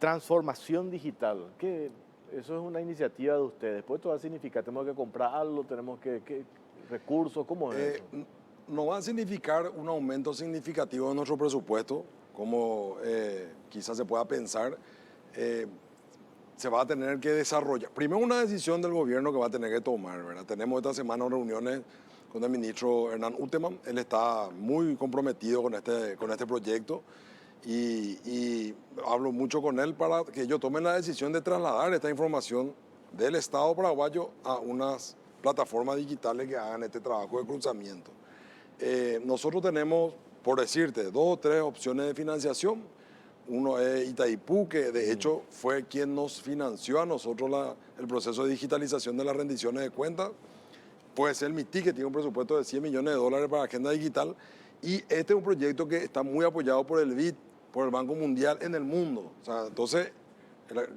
Transformación digital, ¿qué? Eso es una iniciativa de ustedes. ¿Pues esto va a significar? ¿Tenemos que comprar algo? ¿Tenemos que recursos? ¿Cómo es eso? No va a significar un aumento significativo de nuestro presupuesto, como quizás se pueda pensar. Se va a tener que desarrollar. Primero, una decisión del gobierno que va a tener que tomar, ¿verdad? Tenemos esta semana reuniones con el ministro Hernán Uteman. Él está muy comprometido con este proyecto y hablo mucho con él para que ellos tomen la decisión de trasladar esta información del Estado paraguayo a unas plataformas digitales que hagan este trabajo de cruzamiento. Nosotros tenemos, por decirte, 2 o 3 opciones de financiación. Uno es Itaipú, que de hecho fue quien nos financió a nosotros el proceso de digitalización de las rendiciones de cuentas. Puede ser el MITI, que tiene un presupuesto de $100 millones para la agenda digital. Y este es un proyecto que está muy apoyado por el BID, por el Banco Mundial en el mundo. O sea, entonces,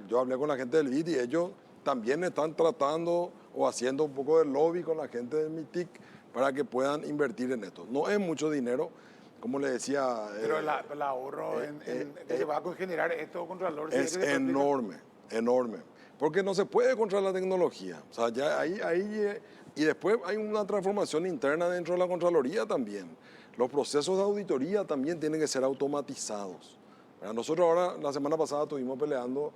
yo hablé con la gente del BID y ellos también están tratando o haciendo un poco de lobby con la gente del MITIC para que puedan invertir en esto. No es mucho dinero, como le decía... Pero el ahorro que se va a generar esto, Contralor... Es enorme, enorme. Porque no se puede controlar la tecnología. O sea, ya y después hay una transformación interna dentro de la Contraloría también. Los procesos de auditoría también tienen que ser automatizados. Nosotros ahora, la semana pasada, estuvimos peleando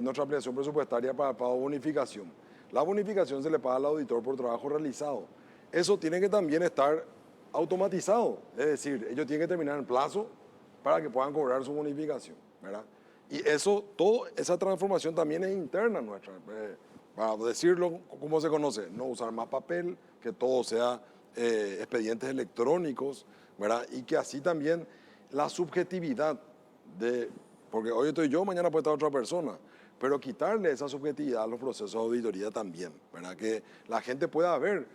nuestra ampliación presupuestaria para pago de bonificación. La bonificación se le paga al auditor por trabajo realizado. Eso tiene que también estar automatizado. Es decir, ellos tienen que terminar en plazo para que puedan cobrar su bonificación, ¿verdad? Y toda esa transformación también es interna nuestra. Para decirlo como se conoce, no usar más papel, que todo sea expedientes electrónicos, ¿verdad? Y que así también la subjetividad porque hoy estoy yo, mañana puede estar otra persona, pero quitarle esa subjetividad a los procesos de auditoría también, ¿verdad? Que la gente pueda ver,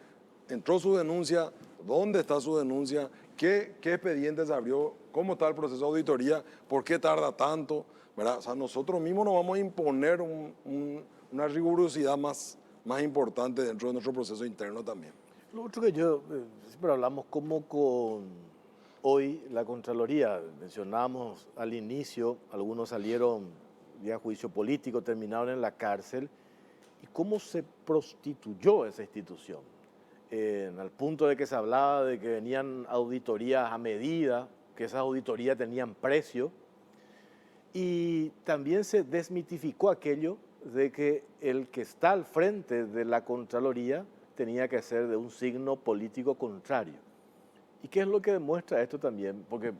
entró su denuncia, dónde está su denuncia, qué expediente se abrió, cómo está el proceso de auditoría, por qué tarda tanto, ¿verdad? O sea, nosotros mismos nos vamos a imponer una rigurosidad más importante dentro de nuestro proceso interno también. Lo otro que yo, siempre hablamos como con hoy la Contraloría, mencionamos al inicio, algunos salieron de juicio político, terminaron en la cárcel, y cómo se prostituyó esa institución, al punto de que se hablaba de que venían auditorías a medida, que esas auditorías tenían precio, y también se desmitificó aquello de que el que está al frente de la Contraloría tenía que ser de un signo político contrario. ¿Y qué es lo que demuestra esto también? Porque,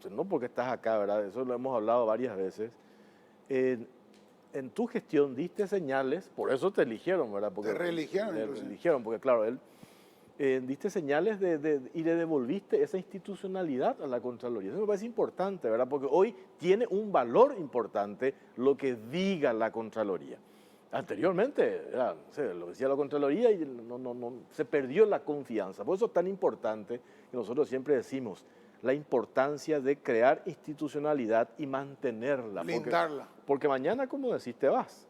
no porque estás acá, ¿verdad? Eso lo hemos hablado varias veces. En tu gestión diste señales, por eso te eligieron, ¿verdad? Porque, te reeligieron. Te reeligieron, porque claro, él diste señales y le devolviste esa institucionalidad a la Contraloría. Eso me parece importante, ¿verdad? Porque hoy tiene un valor importante lo que diga la Contraloría. Anteriormente, lo decía la Contraloría y no, se perdió la confianza. Por eso es tan importante que nosotros siempre decimos la importancia de crear institucionalidad y mantenerla. Blindarla. Porque mañana, como decís, te vas.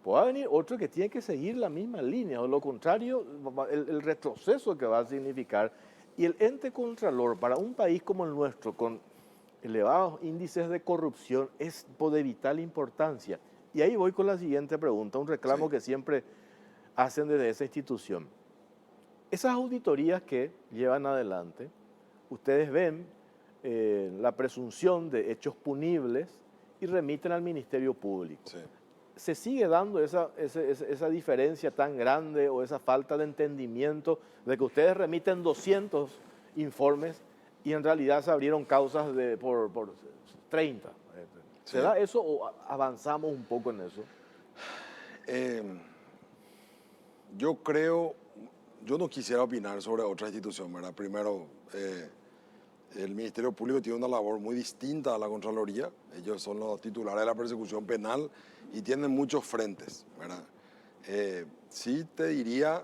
Puede venir otro que tiene que seguir la misma línea, o lo contrario, el retroceso que va a significar. Y el ente contralor para un país como el nuestro, con elevados índices de corrupción, es de vital importancia. Y ahí voy con la siguiente pregunta, un reclamo que siempre hacen desde esa institución. Esas auditorías que llevan adelante, ustedes ven la presunción de hechos punibles y remiten al Ministerio Público. Sí. ¿Se sigue dando esa diferencia tan grande o esa falta de entendimiento de que ustedes remiten 200 informes y en realidad se abrieron causas por 30? ¿Se da eso o avanzamos un poco en eso? Yo no quisiera opinar sobre otra institución, ¿verdad? Primero, el Ministerio Público tiene una labor muy distinta a la Contraloría. Ellos son los titulares de la persecución penal y tienen muchos frentes, ¿verdad? Sí te diría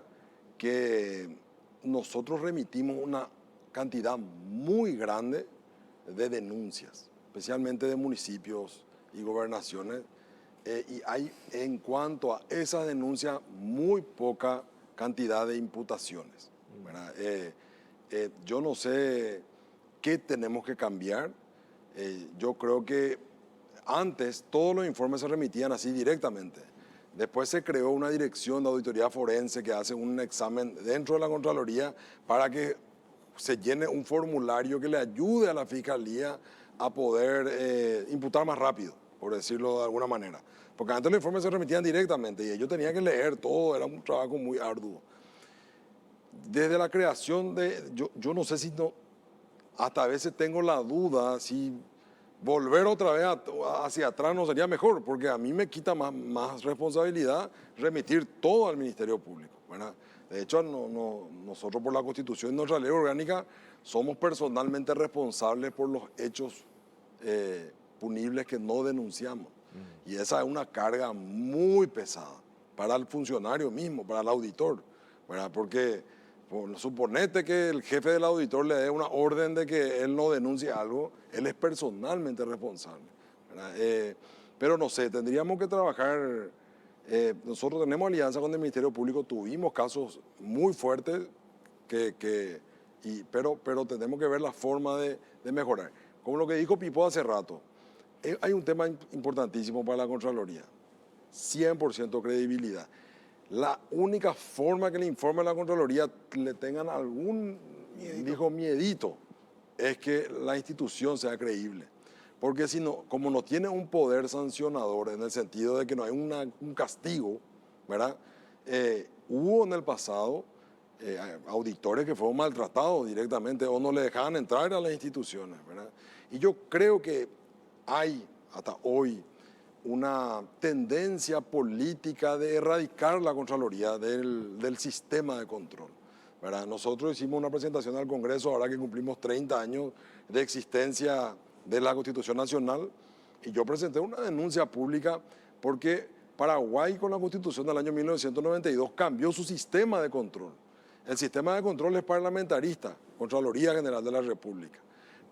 que nosotros remitimos una cantidad muy grande de denuncias, especialmente de municipios y gobernaciones, y hay en cuanto a esas denuncias muy poca cantidad de imputaciones, ¿verdad? Yo no sé qué tenemos que cambiar. Yo creo que antes todos los informes se remitían así directamente. Después se creó una dirección de auditoría forense que hace un examen dentro de la Contraloría para que se llene un formulario que le ayude a la Fiscalía a poder imputar más rápido, por decirlo de alguna manera. Porque antes los informes se remitían directamente y yo tenía que leer todo, era un trabajo muy arduo. Desde la creación yo no sé si no, hasta a veces tengo la duda si volver otra vez hacia atrás no sería mejor, porque a mí me quita más responsabilidad remitir todo al Ministerio Público, ¿verdad? De hecho, nosotros por la Constitución y nuestra ley orgánica somos personalmente responsables por los hechos punibles que no denunciamos. Y esa es una carga muy pesada para el funcionario mismo, para el auditor, ¿verdad? Porque suponete que el jefe del auditor le dé una orden de que él no denuncie algo, él es personalmente responsable, ¿verdad? Pero no sé, tendríamos que trabajar. Nosotros tenemos alianza con el Ministerio Público, tuvimos casos muy fuertes, pero tenemos que ver la forma de mejorar. Como lo que dijo Pipo hace rato, hay un tema importantísimo para la Contraloría, 100% credibilidad. La única forma que el informe de la Contraloría le tengan algún miedito es que la institución sea creíble. Porque si no, como no tiene un poder sancionador en el sentido de que no hay un castigo, ¿verdad? Hubo en el pasado auditores que fueron maltratados directamente o no le dejaban entrar a las instituciones, ¿verdad? Y yo creo que hay hasta hoy una tendencia política de erradicar la Contraloría del sistema de control, ¿verdad? Nosotros hicimos una presentación al Congreso ahora que cumplimos 30 años de existencia de la Constitución Nacional y yo presenté una denuncia pública porque Paraguay con la Constitución del año 1992 cambió su sistema de control. El sistema de control es parlamentarista, Contraloría General de la República,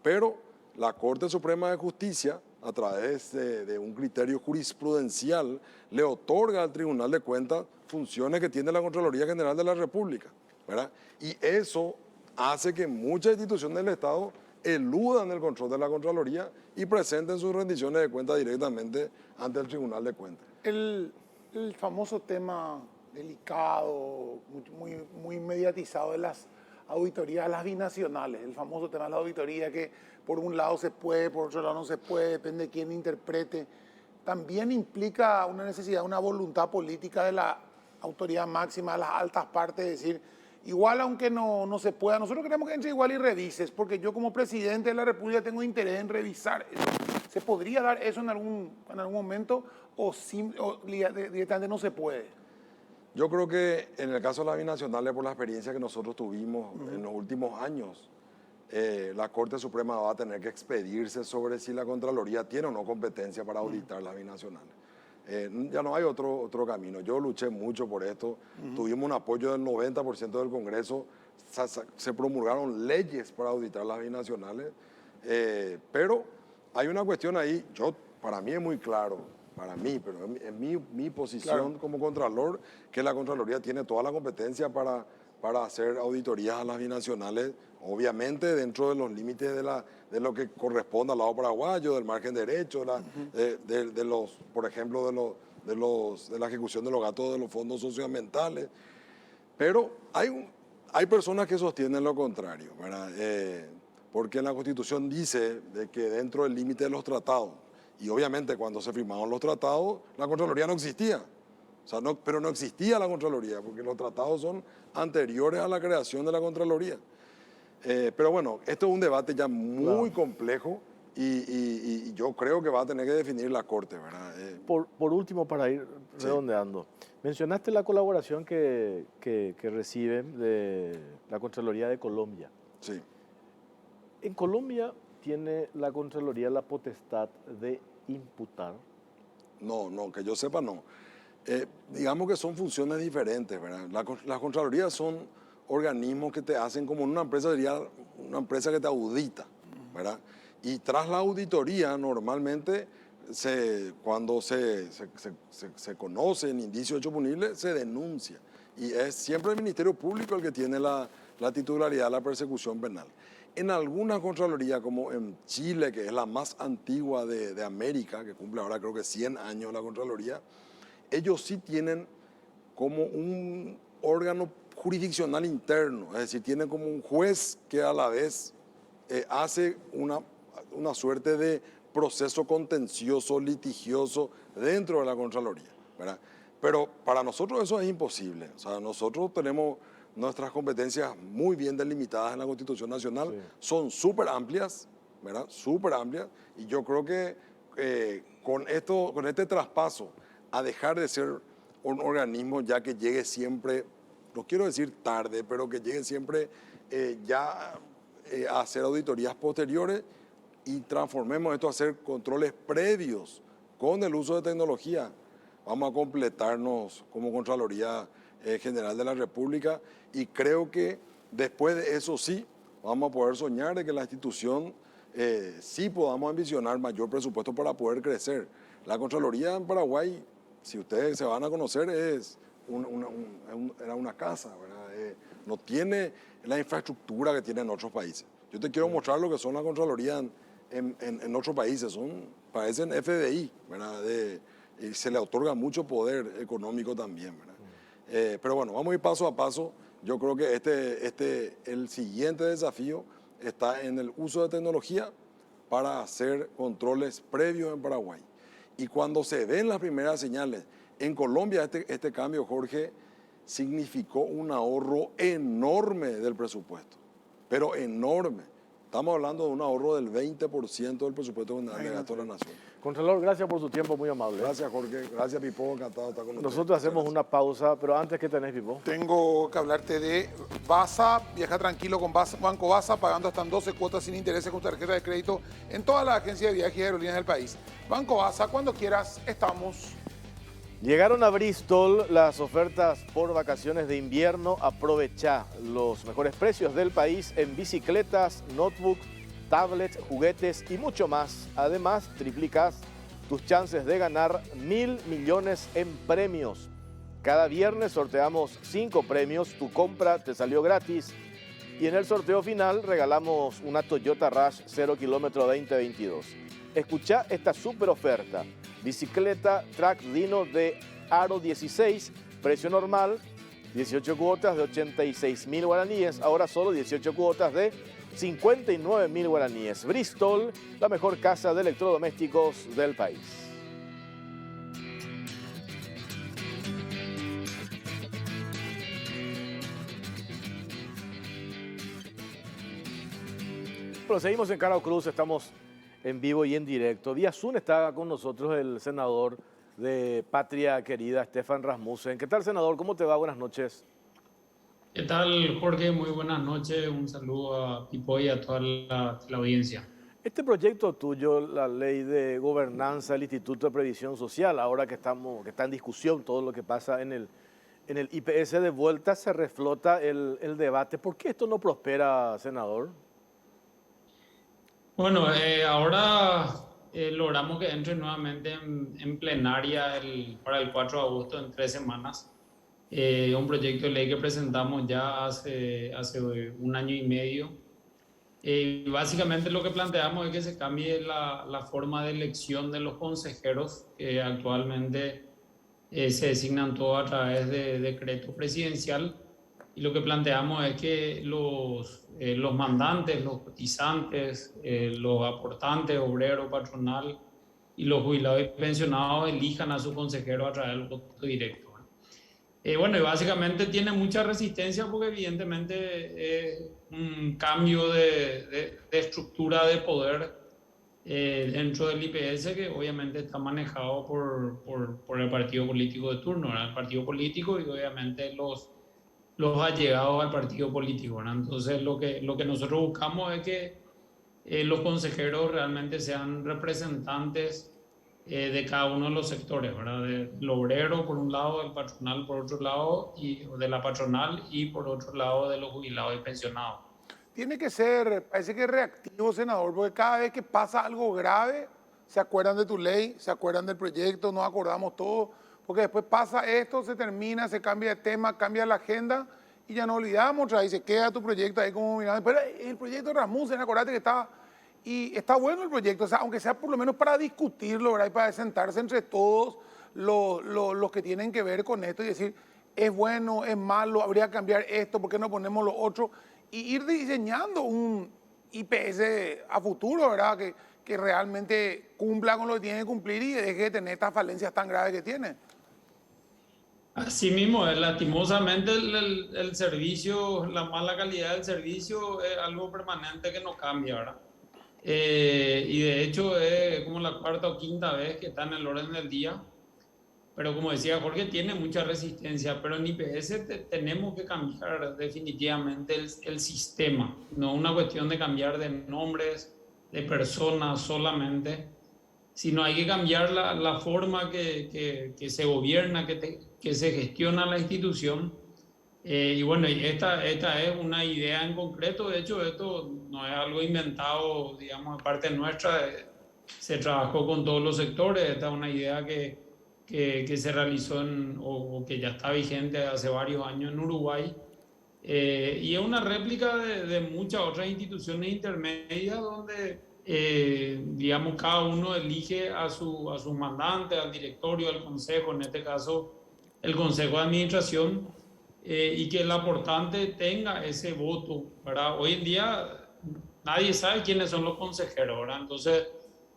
pero la Corte Suprema de Justicia, a través de un criterio jurisprudencial, le otorga al Tribunal de Cuentas funciones que tiene la Contraloría General de la República, ¿verdad? Y eso hace que muchas instituciones del Estado eludan el control de la Contraloría y presenten sus rendiciones de cuentas directamente ante el Tribunal de Cuentas. El famoso tema delicado, muy mediatizado de las auditorías, las binacionales, el famoso tema de la auditoría que por un lado se puede, por otro lado no se puede, depende de quién interprete, también implica una necesidad, una voluntad política de la autoridad máxima, de las altas partes, de decir, igual aunque no se pueda, nosotros queremos que entre igual y revises, porque yo como presidente de la República tengo interés en revisar eso. ¿Se podría dar eso en algún momento o directamente no se puede? Yo creo que en el caso de las binacionales, por la experiencia que nosotros tuvimos en los últimos años, la Corte Suprema va a tener que expedirse sobre si la Contraloría tiene o no competencia para auditar las binacionales. Ya no hay otro camino. Yo luché mucho por esto, tuvimos un apoyo del 90% del Congreso, se promulgaron leyes para auditar las binacionales, pero hay una cuestión ahí, para mí es muy claro, para mí, pero en mi posición como Contralor, que la Contraloría tiene toda la competencia para hacer auditorías a las binacionales, obviamente dentro de los límites de lo que corresponde al lado paraguayo, del margen derecho, por ejemplo, de la ejecución de los gastos de los fondos socioambientales. Pero hay personas que sostienen lo contrario, ¿verdad? Porque la Constitución dice de que dentro del límite de los tratados, y obviamente cuando se firmaron los tratados, la Contraloría no existía. O sea, pero no existía la Contraloría, porque los tratados son anteriores a la creación de la Contraloría. Pero bueno, esto es un debate ya muy complejo y yo creo que va a tener que definir la Corte, ¿verdad? Por último, para ir redondeando, mencionaste la colaboración que reciben de la Contraloría de Colombia. Sí. En Colombia tiene la Contraloría la potestad de imputar. No, que yo sepa no. Digamos que son funciones diferentes, ¿verdad? Las Contralorías son organismos que te hacen como una empresa, sería una empresa que te audita, ¿verdad? Y tras la auditoría, normalmente, cuando se conocen indicios de hechos punibles, se denuncia. Y es siempre el Ministerio Público el que tiene la titularidad de la persecución penal. En algunas Contralorías, como en Chile, que es la más antigua de América, que cumple ahora creo que 100 años la Contraloría, ellos sí tienen como un órgano jurisdiccional interno, es decir, tienen como un juez que a la vez hace una suerte de proceso contencioso, litigioso dentro de la Contraloría, ¿verdad? Pero para nosotros eso es imposible. O sea, nosotros tenemos nuestras competencias muy bien delimitadas en la Constitución Nacional, son súper amplias, ¿verdad? Súper amplias, y yo creo que con este traspaso a dejar de ser un organismo ya que llegue siempre, no quiero decir tarde, pero que llegue siempre a hacer auditorías posteriores y transformemos esto a hacer controles previos con el uso de tecnología. Vamos a completarnos como Contraloría General de la República y creo que después de eso sí vamos a poder soñar de que la institución sí podamos ambicionar mayor presupuesto para poder crecer. La Contraloría en Paraguay, si ustedes se van a conocer, era una casa, ¿verdad? No tiene la infraestructura que tienen otros países. Yo te quiero mostrar lo que son las Contralorías en otros países, parecen FDI, ¿verdad? Y se le otorga mucho poder económico también, ¿verdad? Pero bueno, vamos a ir paso a paso. Yo creo que el siguiente desafío está en el uso de tecnología para hacer controles previos en Paraguay. Y cuando se ven las primeras señales, en Colombia este cambio, Jorge, significó un ahorro enorme del presupuesto, pero enorme. Estamos hablando de un ahorro del 20% del presupuesto general de gasto de la Nación. Contralor, gracias por su tiempo, muy amable. Gracias, Jorge. Gracias, Pipo. Encantado de estar con ustedes. Nosotros hacemos una pausa, pero antes, ¿qué tenés, Pipo? Tengo que hablarte de Basa. Viaja tranquilo con Banco Basa, pagando hasta en 12 cuotas sin intereses con tarjeta de crédito en todas las agencias de viajes y aerolíneas del país. Banco Basa, cuando quieras, estamos. Llegaron a Bristol las ofertas por vacaciones de invierno. Aprovecha los mejores precios del país en bicicletas, notebooks, tablets, juguetes y mucho más. Además, triplicas tus chances de ganar 1.000 millones en premios. Cada viernes sorteamos 5 premios. Tu compra te salió gratis. Y en el sorteo final regalamos una Toyota Rush 0 kilómetro 2022. Escucha esta super oferta. Bicicleta Track Dino de aro 16, precio normal, 18 cuotas de 86.000 guaraníes, ahora solo 18 cuotas de 59.000 guaraníes. Bristol, la mejor casa de electrodomésticos del país. Bueno, seguimos en Carao Cruz, estamos en vivo y en directo. Vía Zoom está con nosotros el senador de Patria Querida, Stefan Rasmussen. ¿Qué tal, senador? ¿Cómo te va? Buenas noches. ¿Qué tal, Jorge? Muy buenas noches. Un saludo a Pipo y a toda la audiencia. Este proyecto tuyo, la ley de gobernanza del Instituto de Previsión Social, ahora que está en discusión todo lo que pasa en el IPS de vuelta, se reflota el debate. ¿Por qué esto no prospera, senador? Bueno, ahora logramos que entre nuevamente en plenaria para el 4 de agosto en 3 semanas. Un proyecto de ley que presentamos ya hace un año y medio. Básicamente lo que planteamos es que se cambie la forma de elección de los consejeros, que actualmente se designan todos a través de decreto presidencial. Y lo que planteamos es que los mandantes, los cotizantes, los aportantes, obrero, patronal y los jubilados y pensionados elijan a su consejero a través del voto directo. Bueno, y básicamente tiene mucha resistencia porque evidentemente es un cambio de estructura de poder dentro del IPS que obviamente está manejado por el partido político de turno, ¿verdad? El partido político y obviamente los allegados al partido político, ¿verdad? Entonces lo que nosotros buscamos es que los consejeros realmente sean representantes de cada uno de los sectores, ¿verdad? Del obrero por un lado, del patronal por otro lado, y de la patronal y por otro lado de los jubilados y pensionados. Tiene que ser, parece que reactivo, senador, porque cada vez que pasa algo grave, se acuerdan de tu ley, se acuerdan del proyecto, nos acordamos todos, porque después pasa esto, se termina, se cambia de tema, cambia la agenda y ya nos olvidamos otra vez, se queda tu proyecto ahí como mirando. Pero el proyecto de Rasmussen, acordate que está, y está bueno el proyecto, o sea, aunque sea por lo menos para discutirlo, ¿verdad? Y para sentarse entre todos los que tienen que ver con esto y decir, es bueno, es malo, habría que cambiar esto, ¿por qué no ponemos lo otro? Y ir diseñando un IPS a futuro, ¿verdad? Que realmente cumpla con lo que tiene que cumplir y deje de tener estas falencias tan graves que tiene. Así mismo, lastimosamente el servicio, la mala calidad del servicio es algo permanente que no cambia, ¿verdad? Y de hecho es como la cuarta o quinta vez que está en el orden del día. Pero como decía Jorge, tiene mucha resistencia, pero en IPS tenemos que cambiar definitivamente el sistema, no una cuestión de cambiar de nombres, de personas solamente, sino hay que cambiar la forma que se gobierna, que se gestiona la institución. Y bueno, esta es una idea en concreto. De hecho, esto no es algo inventado, digamos, de parte nuestra. Se trabajó con todos los sectores. Esta es una idea que se realizó o que ya está vigente hace varios años en Uruguay. Y es una réplica de muchas otras instituciones intermedias donde, digamos, cada uno elige a su mandante, al directorio, al consejo, en este caso, el consejo de administración, y que el aportante tenga ese voto, ¿verdad? Hoy en día nadie sabe quiénes son los consejeros, ¿verdad? Entonces,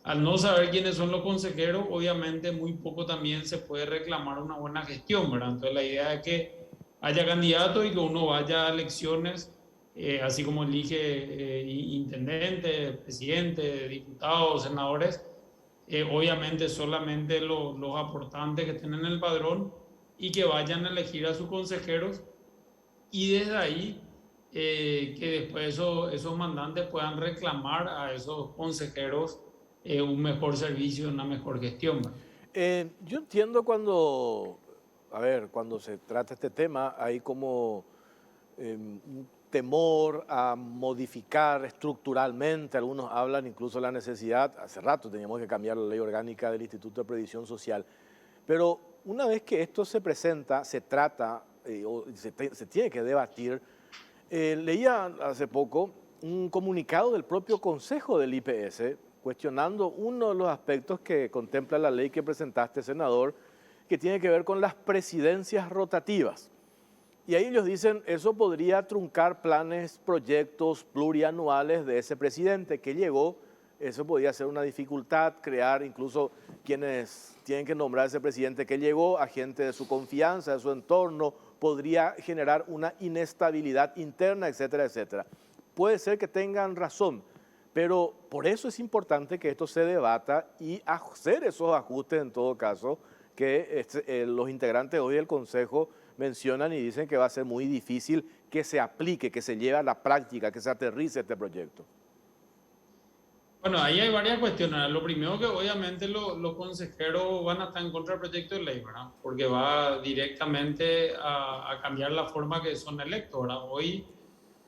al no saber quiénes son los consejeros, obviamente muy poco también se puede reclamar una buena gestión, ¿verdad? Entonces la idea es que haya candidatos y que uno vaya a elecciones, así como elige intendente, presidente, diputados, senadores, obviamente solamente los aportantes que estén en el padrón y que vayan a elegir a sus consejeros y desde ahí que después esos mandantes puedan reclamar a esos consejeros un mejor servicio, una mejor gestión. Yo entiendo cuando se trata este tema, hay como un temor a modificar estructuralmente. Algunos hablan incluso de la necesidad, hace rato teníamos que cambiar la ley orgánica del Instituto de Previsión Social, pero una vez que esto se presenta, se trata, se tiene que debatir. Leía hace poco un comunicado del propio Consejo del IPS cuestionando uno de los aspectos que contempla la ley que presentaste, senador, que tiene que ver con las presidencias rotativas. Y ahí ellos dicen, eso podría truncar planes, proyectos plurianuales de ese presidente que llegó. Eso podría ser una dificultad, crear incluso quienes tienen que nombrar a ese presidente que llegó, a gente de su confianza, de su entorno, podría generar una inestabilidad interna, etcétera, etcétera. Puede ser que tengan razón, pero por eso es importante que esto se debata y hacer esos ajustes en todo caso, que los integrantes hoy del Consejo mencionan y dicen que va a ser muy difícil que se aplique, que se lleve a la práctica, que se aterrice este proyecto. Bueno, ahí hay varias cuestiones. Lo primero que obviamente los consejeros van a estar en contra del proyecto de ley, ¿verdad? Porque va directamente a cambiar la forma que son electos, ¿verdad? Hoy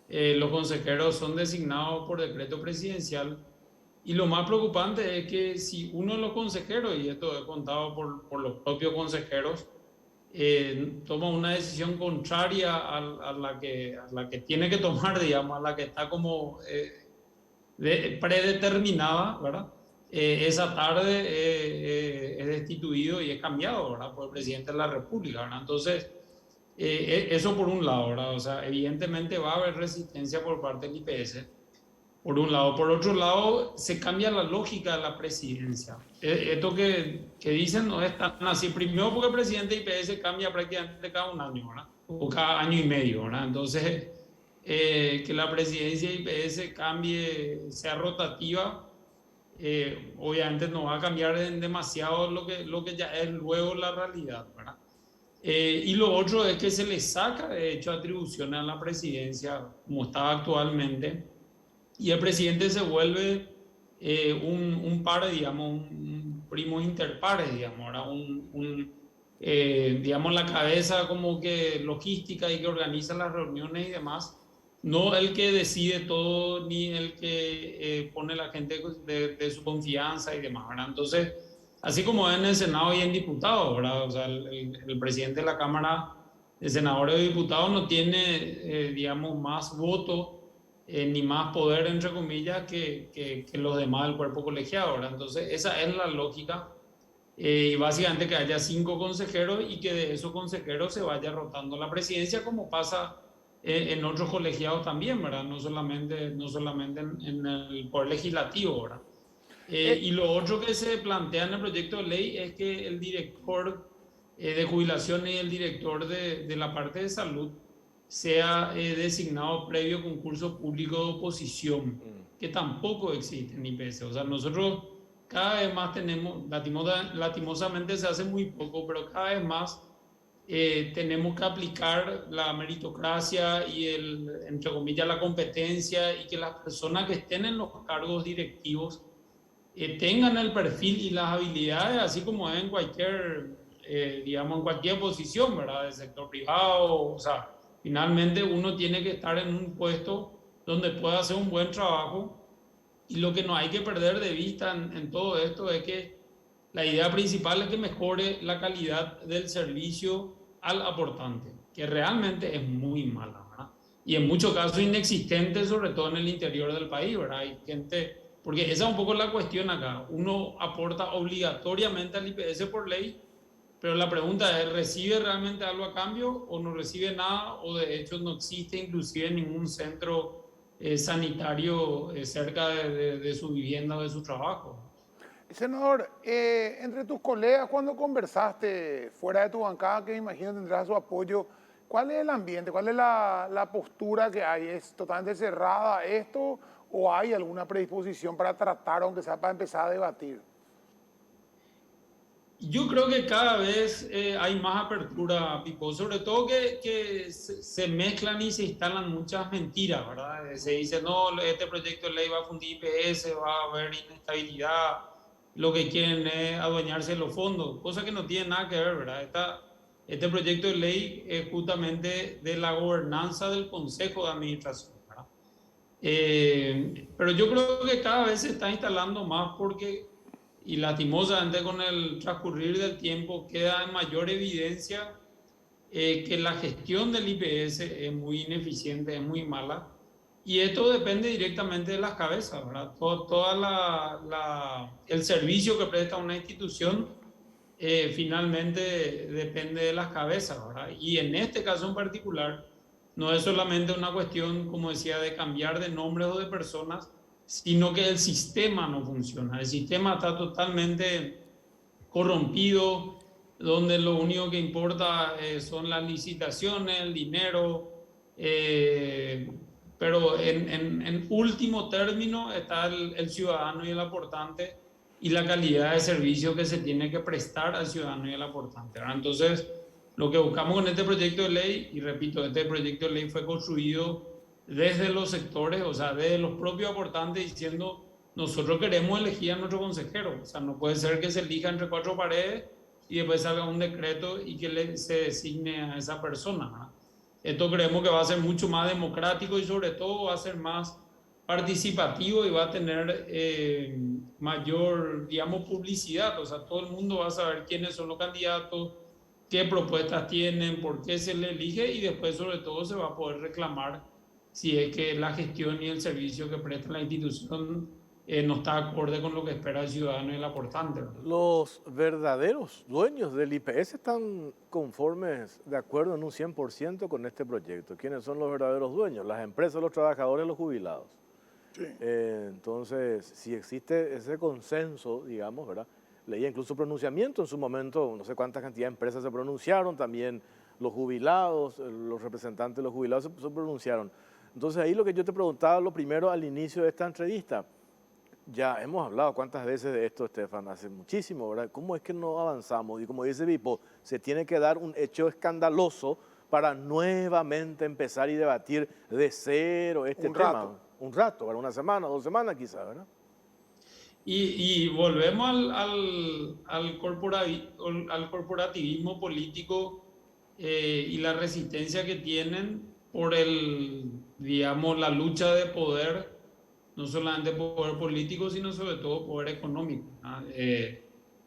los consejeros son designados por decreto presidencial y lo más preocupante es que si uno de los consejeros, y esto he contado por los propios consejeros, toma una decisión contraria a la que tiene que tomar, digamos, a la que está como predeterminada, ¿verdad? Esa tarde es destituido y es cambiado, ¿verdad? Por el presidente de la República, ¿verdad? Entonces, eso por un lado, ¿verdad? O sea, evidentemente va a haber resistencia por parte del IPS, por un lado. Por otro lado, se cambia la lógica de la presidencia. Esto que dicen no es tan así. Primero porque el presidente de IPS cambia prácticamente cada un año, ¿verdad? O cada año y medio, ¿verdad? Entonces, que la presidencia de IPS cambie, sea rotativa, obviamente no va a cambiar demasiado lo que ya es luego la realidad, ¿verdad? Y lo otro es que se le saca, de hecho, atribuciones a la presidencia, como está actualmente, y el presidente se vuelve un par, digamos, un primo inter pares, digamos, ¿verdad? Digamos, la cabeza como que logística y que organiza las reuniones y demás, no el que decide todo ni el que pone la gente de su confianza y demás, ¿verdad? Entonces, así como en el Senado y en diputados, ¿verdad? O sea, el presidente de la Cámara de Senadores y Diputados no tiene, digamos, más voto ni más poder, entre comillas, que los demás del cuerpo colegiado, ¿verdad? Entonces, esa es la lógica. Y básicamente que haya 5 consejeros y que de esos consejeros se vaya rotando la presidencia, como pasa en otros colegiados también, ¿verdad? No solamente en el Poder Legislativo, ¿verdad? Y lo otro que se plantea en el proyecto de ley es que el director de jubilación y el director de la parte de salud sea designado previo concurso público de oposición, que tampoco existe en IPS. O sea, nosotros cada vez más tenemos, lastimosamente se hace muy poco, pero cada vez más tenemos que aplicar la meritocracia y entre comillas, la competencia, y que las personas que estén en los cargos directivos tengan el perfil y las habilidades, así como en cualquier, digamos, en cualquier posición, ¿verdad? Del sector privado, o sea, finalmente uno tiene que estar en un puesto donde pueda hacer un buen trabajo, y lo que no hay que perder de vista en todo esto es que la idea principal es que mejore la calidad del servicio al aportante, que realmente es muy mala, ¿verdad? Y en muchos casos inexistente, sobre todo en el interior del país, ¿verdad? Hay gente, porque esa es un poco la cuestión acá, uno aporta obligatoriamente al IPS por ley, pero la pregunta es, ¿recibe realmente algo a cambio o no recibe nada, o de hecho no existe inclusive ningún centro sanitario cerca de su vivienda o de su trabajo? Senador, entre tus colegas, cuando conversaste fuera de tu bancada, que me imagino tendrás su apoyo, ¿cuál es el ambiente? ¿Cuál es la postura que hay? ¿Es totalmente cerrada esto o hay alguna predisposición para tratar, aunque sea para empezar a debatir? Yo creo que cada vez hay más apertura, Pipo, sobre todo que se mezclan y se instalan muchas mentiras, ¿verdad? Se dice, no, este proyecto de ley va a fundir IPS, va a haber inestabilidad, lo que quieren es adueñarse de los fondos, cosa que no tiene nada que ver, ¿verdad? Este proyecto de ley es justamente de la gobernanza del Consejo de Administración, ¿verdad? Pero yo creo que cada vez se está instalando más porque, y lastimosamente con el transcurrir del tiempo, queda en mayor evidencia que la gestión del IPS es muy ineficiente, es muy mala, y esto depende directamente de las cabezas, ¿verdad? El servicio que presta una institución finalmente depende de las cabezas, ¿verdad? Y en este caso en particular, no es solamente una cuestión, como decía, de cambiar de nombres o de personas, sino que el sistema no funciona. El sistema está totalmente corrompido, donde lo único que importa son las licitaciones, el dinero, pero en último término está el ciudadano y el aportante, y la calidad de servicio que se tiene que prestar al ciudadano y al aportante, ¿verdad? Entonces, lo que buscamos con este proyecto de ley, y repito, este proyecto de ley fue construido desde los sectores, o sea, desde los propios aportantes diciendo, nosotros queremos elegir a nuestro consejero, o sea, no puede ser que se elija entre cuatro paredes y después salga un decreto y que se designe a esa persona, ¿verdad? Esto creemos que va a ser mucho más democrático y sobre todo va a ser más participativo y va a tener mayor, digamos, publicidad. O sea, todo el mundo va a saber quiénes son los candidatos, qué propuestas tienen, por qué se le elige y después sobre todo se va a poder reclamar si es que la gestión y el servicio que presta la institución no está acorde con lo que espera el ciudadano y el aportante, ¿verdad? Los verdaderos dueños del IPS están conformes, de acuerdo en un 100% con este proyecto. ¿Quiénes son los verdaderos dueños? Las empresas, los trabajadores, los jubilados. Sí. Entonces, si existe ese consenso, digamos, ¿verdad? Leía incluso pronunciamiento en su momento, no sé cuántas cantidad de empresas se pronunciaron, también los jubilados, los representantes de los jubilados se pronunciaron. Entonces, ahí lo que yo te preguntaba, lo primero al inicio de esta entrevista, ya hemos hablado cuántas veces de esto, Estefan, hace muchísimo, ¿verdad? ¿Cómo es que no avanzamos? Y como dice Vipo, se tiene que dar un hecho escandaloso para nuevamente empezar y debatir de cero este tema. Un rato, ¿verdad? Una semana, 2 semanas quizás, ¿verdad? Y volvemos al corporativismo político y la resistencia que tienen por digamos, la lucha de poder, no solamente poder político, sino sobre todo poder económico, ¿verdad?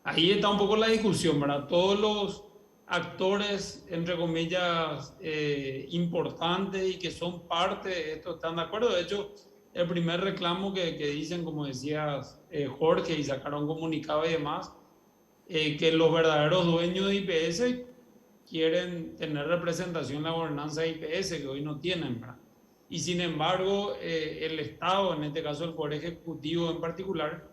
Ahí está un poco la discusión, ¿verdad? Todos los actores, entre comillas, importantes y que son parte de esto están de acuerdo. De hecho, el primer reclamo que dicen, como decías, Jorge, y sacaron comunicado y demás, que los verdaderos dueños de IPS quieren tener representación en la gobernanza de IPS, que hoy no tienen, ¿verdad? Y sin embargo, el Estado, en este caso el Poder Ejecutivo en particular,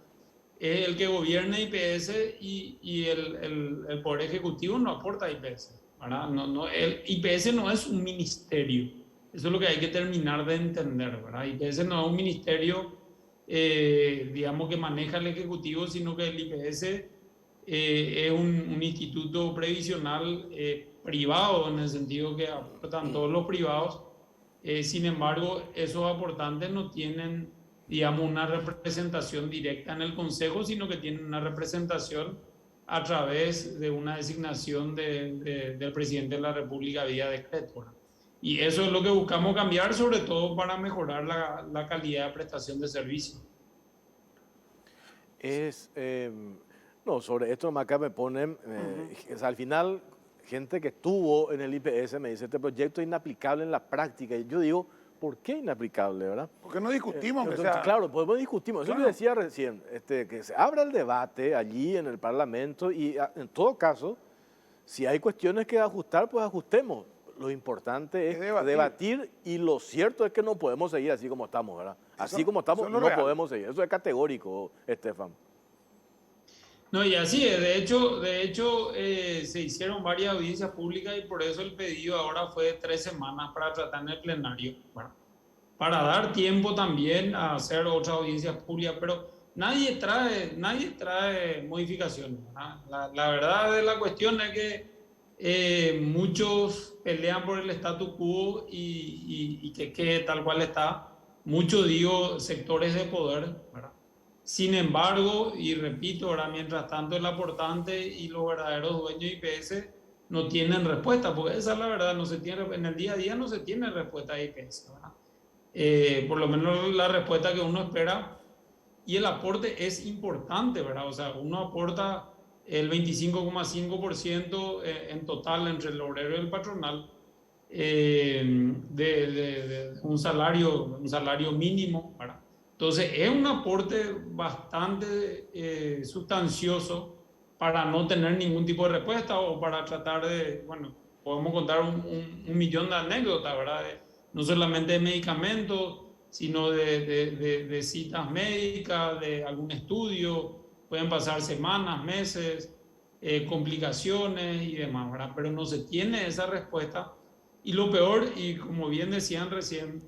es el que gobierna IPS y el Poder Ejecutivo no aporta a IPS, ¿verdad? El IPS no es un ministerio. Eso es lo que hay que terminar de entender, ¿verdad? IPS no es un ministerio, digamos, que maneja el Ejecutivo, sino que el IPS es un instituto previsional privado, en el sentido que aportan todos los privados. Sin embargo, esos aportantes no tienen, digamos, una representación directa en el Consejo, sino que tienen una representación a través de una designación del presidente de la República vía decreto, ¿verdad? Y eso es lo que buscamos cambiar, sobre todo para mejorar la calidad de prestación de servicio. No, sobre esto acá me ponen, o sea, al final, gente que estuvo en el IPS me dice, este proyecto es inaplicable en la práctica. Y yo digo, ¿por qué inaplicable, verdad? Porque no discutimos, Entonces, o sea, claro, podemos discutir. Eso claro. yo decía recién, que se abra el debate allí en el Parlamento y en todo caso, si hay cuestiones que ajustar, pues ajustemos. Lo importante es debatir y lo cierto es que no podemos seguir así como estamos, ¿verdad? Así como estamos no podemos seguir. Eso es categórico, Estefan. No, y así es. De hecho se hicieron varias audiencias públicas y por eso el pedido ahora fue de 3 semanas para tratar en el plenario, ¿verdad? Para dar tiempo también a hacer otras audiencias públicas, pero nadie trae modificaciones, ¿verdad? La verdad de la cuestión es que muchos pelean por el status quo y que quede tal cual está. Muchos, digo, sectores de poder, ¿verdad? Sin embargo, y repito, ahora mientras tanto el aportante y los verdaderos dueños de IPS no tienen respuesta, porque esa es la verdad, no se tiene, en el día a día no se tiene respuesta de IPS, ¿verdad? Por lo menos la respuesta que uno espera, y el aporte es importante, ¿verdad? O sea, uno aporta el 25,5% en total entre el obrero y el patronal, de un salario mínimo, ¿verdad? Entonces es un aporte bastante sustancioso para no tener ningún tipo de respuesta o para tratar de, bueno, podemos contar un millón de anécdotas, ¿verdad? No solamente de medicamentos, sino de citas médicas, de algún estudio, pueden pasar semanas, meses, complicaciones y demás, ¿verdad? Pero no se tiene esa respuesta y lo peor, y como bien decían recién,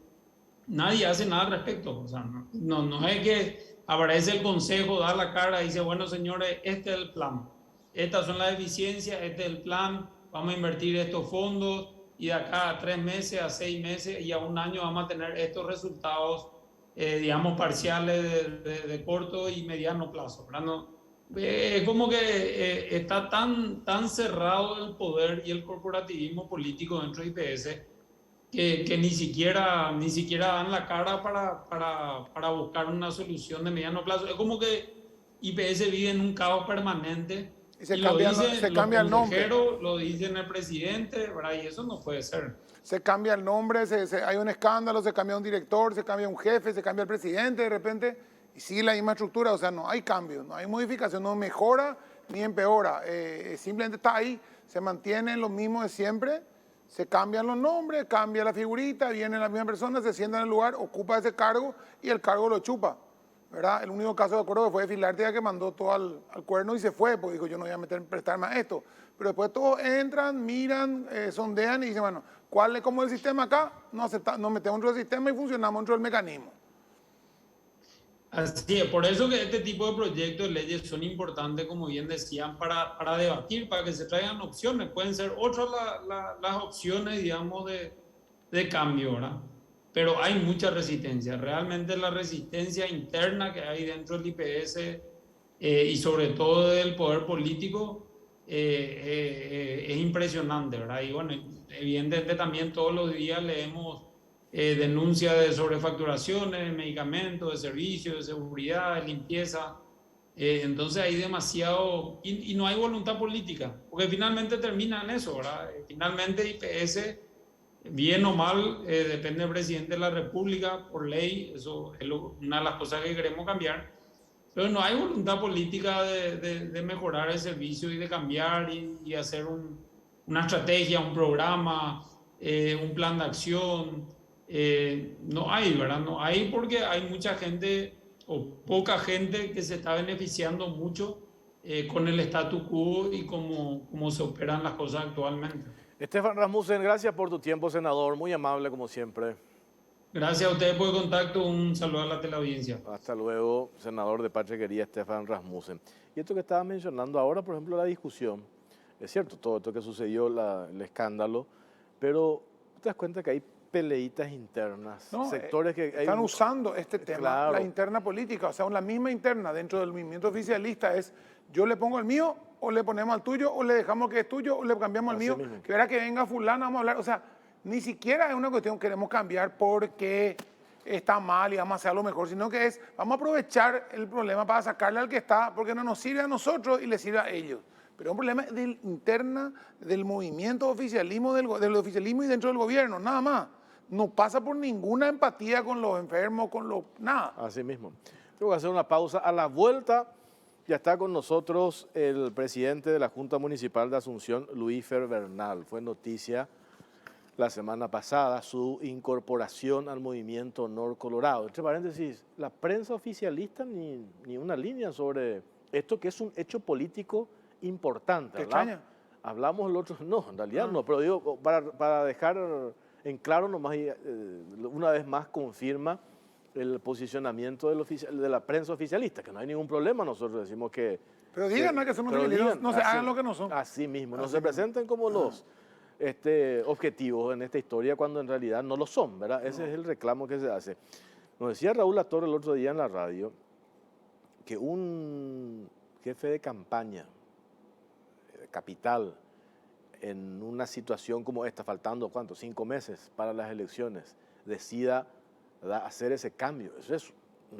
nadie hace nada al respecto. O sea, no es que aparece el consejo, da la cara y dice, bueno señores, este es el plan, estas son las deficiencias, este es el plan, vamos a invertir estos fondos y de acá a 3 meses, a 6 meses y a 1 año vamos a tener estos resultados, digamos, parciales de corto y mediano plazo, ¿verdad? No, es como que está tan cerrado el poder y el corporativismo político dentro de IPS que ni siquiera dan la cara para buscar una solución de mediano plazo. Es como que IPS vive en un caos permanente. Y se cambia el nombre. Lo dicen el presidente, ¿verdad? Y eso no puede ser. Se cambia el nombre, hay un escándalo, se cambia un director, se cambia un jefe, se cambia el presidente de repente y sigue la misma estructura. O sea, no hay cambio, no hay modificación, no mejora ni empeora. Simplemente está ahí, se mantiene lo mismo de siempre, se cambian los nombres, cambia la figurita, viene la misma persona, se sienta en el lugar, ocupa ese cargo y el cargo lo chupa. ¿Verdad? El único caso de acuerdo que fue de Filártiga que mandó todo al cuerno y se fue, porque dijo yo no voy a prestar más esto. Pero después todos entran, miran, sondean y dicen, bueno, ¿cuál es como el sistema acá? Nos metemos dentro del sistema y funcionamos dentro del mecanismo. Así es, por eso que este tipo de proyectos de leyes son importantes, como bien decían, para debatir, para que se traigan opciones. Pueden ser otras las opciones, digamos, de cambio, ¿verdad? Pero hay mucha resistencia. Realmente la resistencia interna que hay dentro del IPS y sobre todo del poder político es impresionante, ¿verdad? Y bueno, evidentemente también todos los días leemos denuncias de sobrefacturaciones, de medicamentos, de servicios, de seguridad, de limpieza. Entonces hay demasiado... Y no hay voluntad política, porque finalmente termina en eso, ¿verdad? Finalmente IPS... Bien o mal, depende del presidente de la República, por ley, eso es una de las cosas que queremos cambiar, pero no hay voluntad política de mejorar el servicio y de cambiar y hacer una estrategia, un programa, un plan de acción. No hay, ¿verdad? No hay porque hay mucha gente o poca gente que se está beneficiando mucho con el statu quo y cómo se operan las cosas actualmente. Stefan Rasmussen, gracias por tu tiempo, senador. Muy amable, como siempre. Gracias a ustedes por el contacto. Un saludo a la teleaudiencia. Hasta luego, senador de Patria Querida, Stefan Rasmussen. Y esto que estaba mencionando ahora, por ejemplo, la discusión. Es cierto, todo esto que sucedió, el escándalo, pero te das cuenta que hay peleitas internas, sectores que... Están usando este tema, claro. La interna política, o sea, la misma interna dentro del movimiento oficialista es yo le pongo el mío, o le ponemos al tuyo, o le dejamos que es tuyo, o le cambiamos al mío, mismo. Que verá que venga fulano, vamos a hablar, o sea, ni siquiera es una cuestión que queremos cambiar porque está mal y vamos a hacer lo mejor, sino que es, vamos a aprovechar el problema para sacarle al que está, porque no nos sirve a nosotros y le sirve a ellos. Pero es un problema interna del movimiento oficialismo, del oficialismo y dentro del gobierno, nada más. No pasa por ninguna empatía con los enfermos, nada. Así mismo. Tengo que hacer una pausa. A la vuelta ya está con nosotros el presidente de la Junta Municipal de Asunción, Luífer Bernal. Fue noticia la semana pasada su incorporación al movimiento Honor Colorado. Entre paréntesis, la prensa oficialista ni una línea sobre esto que es un hecho político importante. ¿Qué extraña? Hablamos el otro, no, en realidad no, pero digo, para dejar en claro nomás, una vez más confirma el posicionamiento de la prensa oficialista, que no hay ningún problema, nosotros decimos que... Pero digan que son oficialistas, no se hagan lo que no son. Así mismo, no se presenten como los objetivos en esta historia cuando en realidad no lo son, ¿verdad? Ese es el reclamo que se hace. Nos decía Raúl Latorre el otro día en la radio que un jefe de campaña, capital, en una situación como esta, faltando, ¿cuánto? 5 meses para las elecciones, decida hacer ese cambio. Eso es,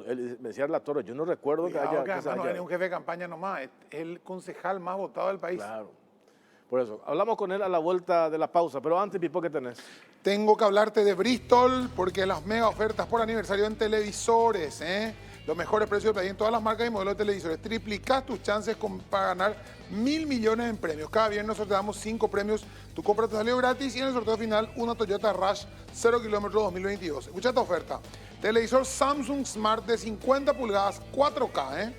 él me decía la Torre, yo no recuerdo que haya... No es un jefe de campaña nomás, es el concejal más votado del país. Claro. Por eso, hablamos con él a la vuelta de la pausa, pero antes, Pipo, ¿qué tenés? Tengo que hablarte de Bristol, porque las mega ofertas por aniversario en televisores, los mejores precios del país en todas las marcas y modelos de televisores. Triplicás tus chances para ganar 1.000 millones en premios. Cada viernes nosotros te damos 5 premios. Tu compra te salió gratis y en el sorteo final una Toyota Rush 0 kilómetros 2022. Escucha esta oferta. Televisor Samsung Smart de 50 pulgadas 4K.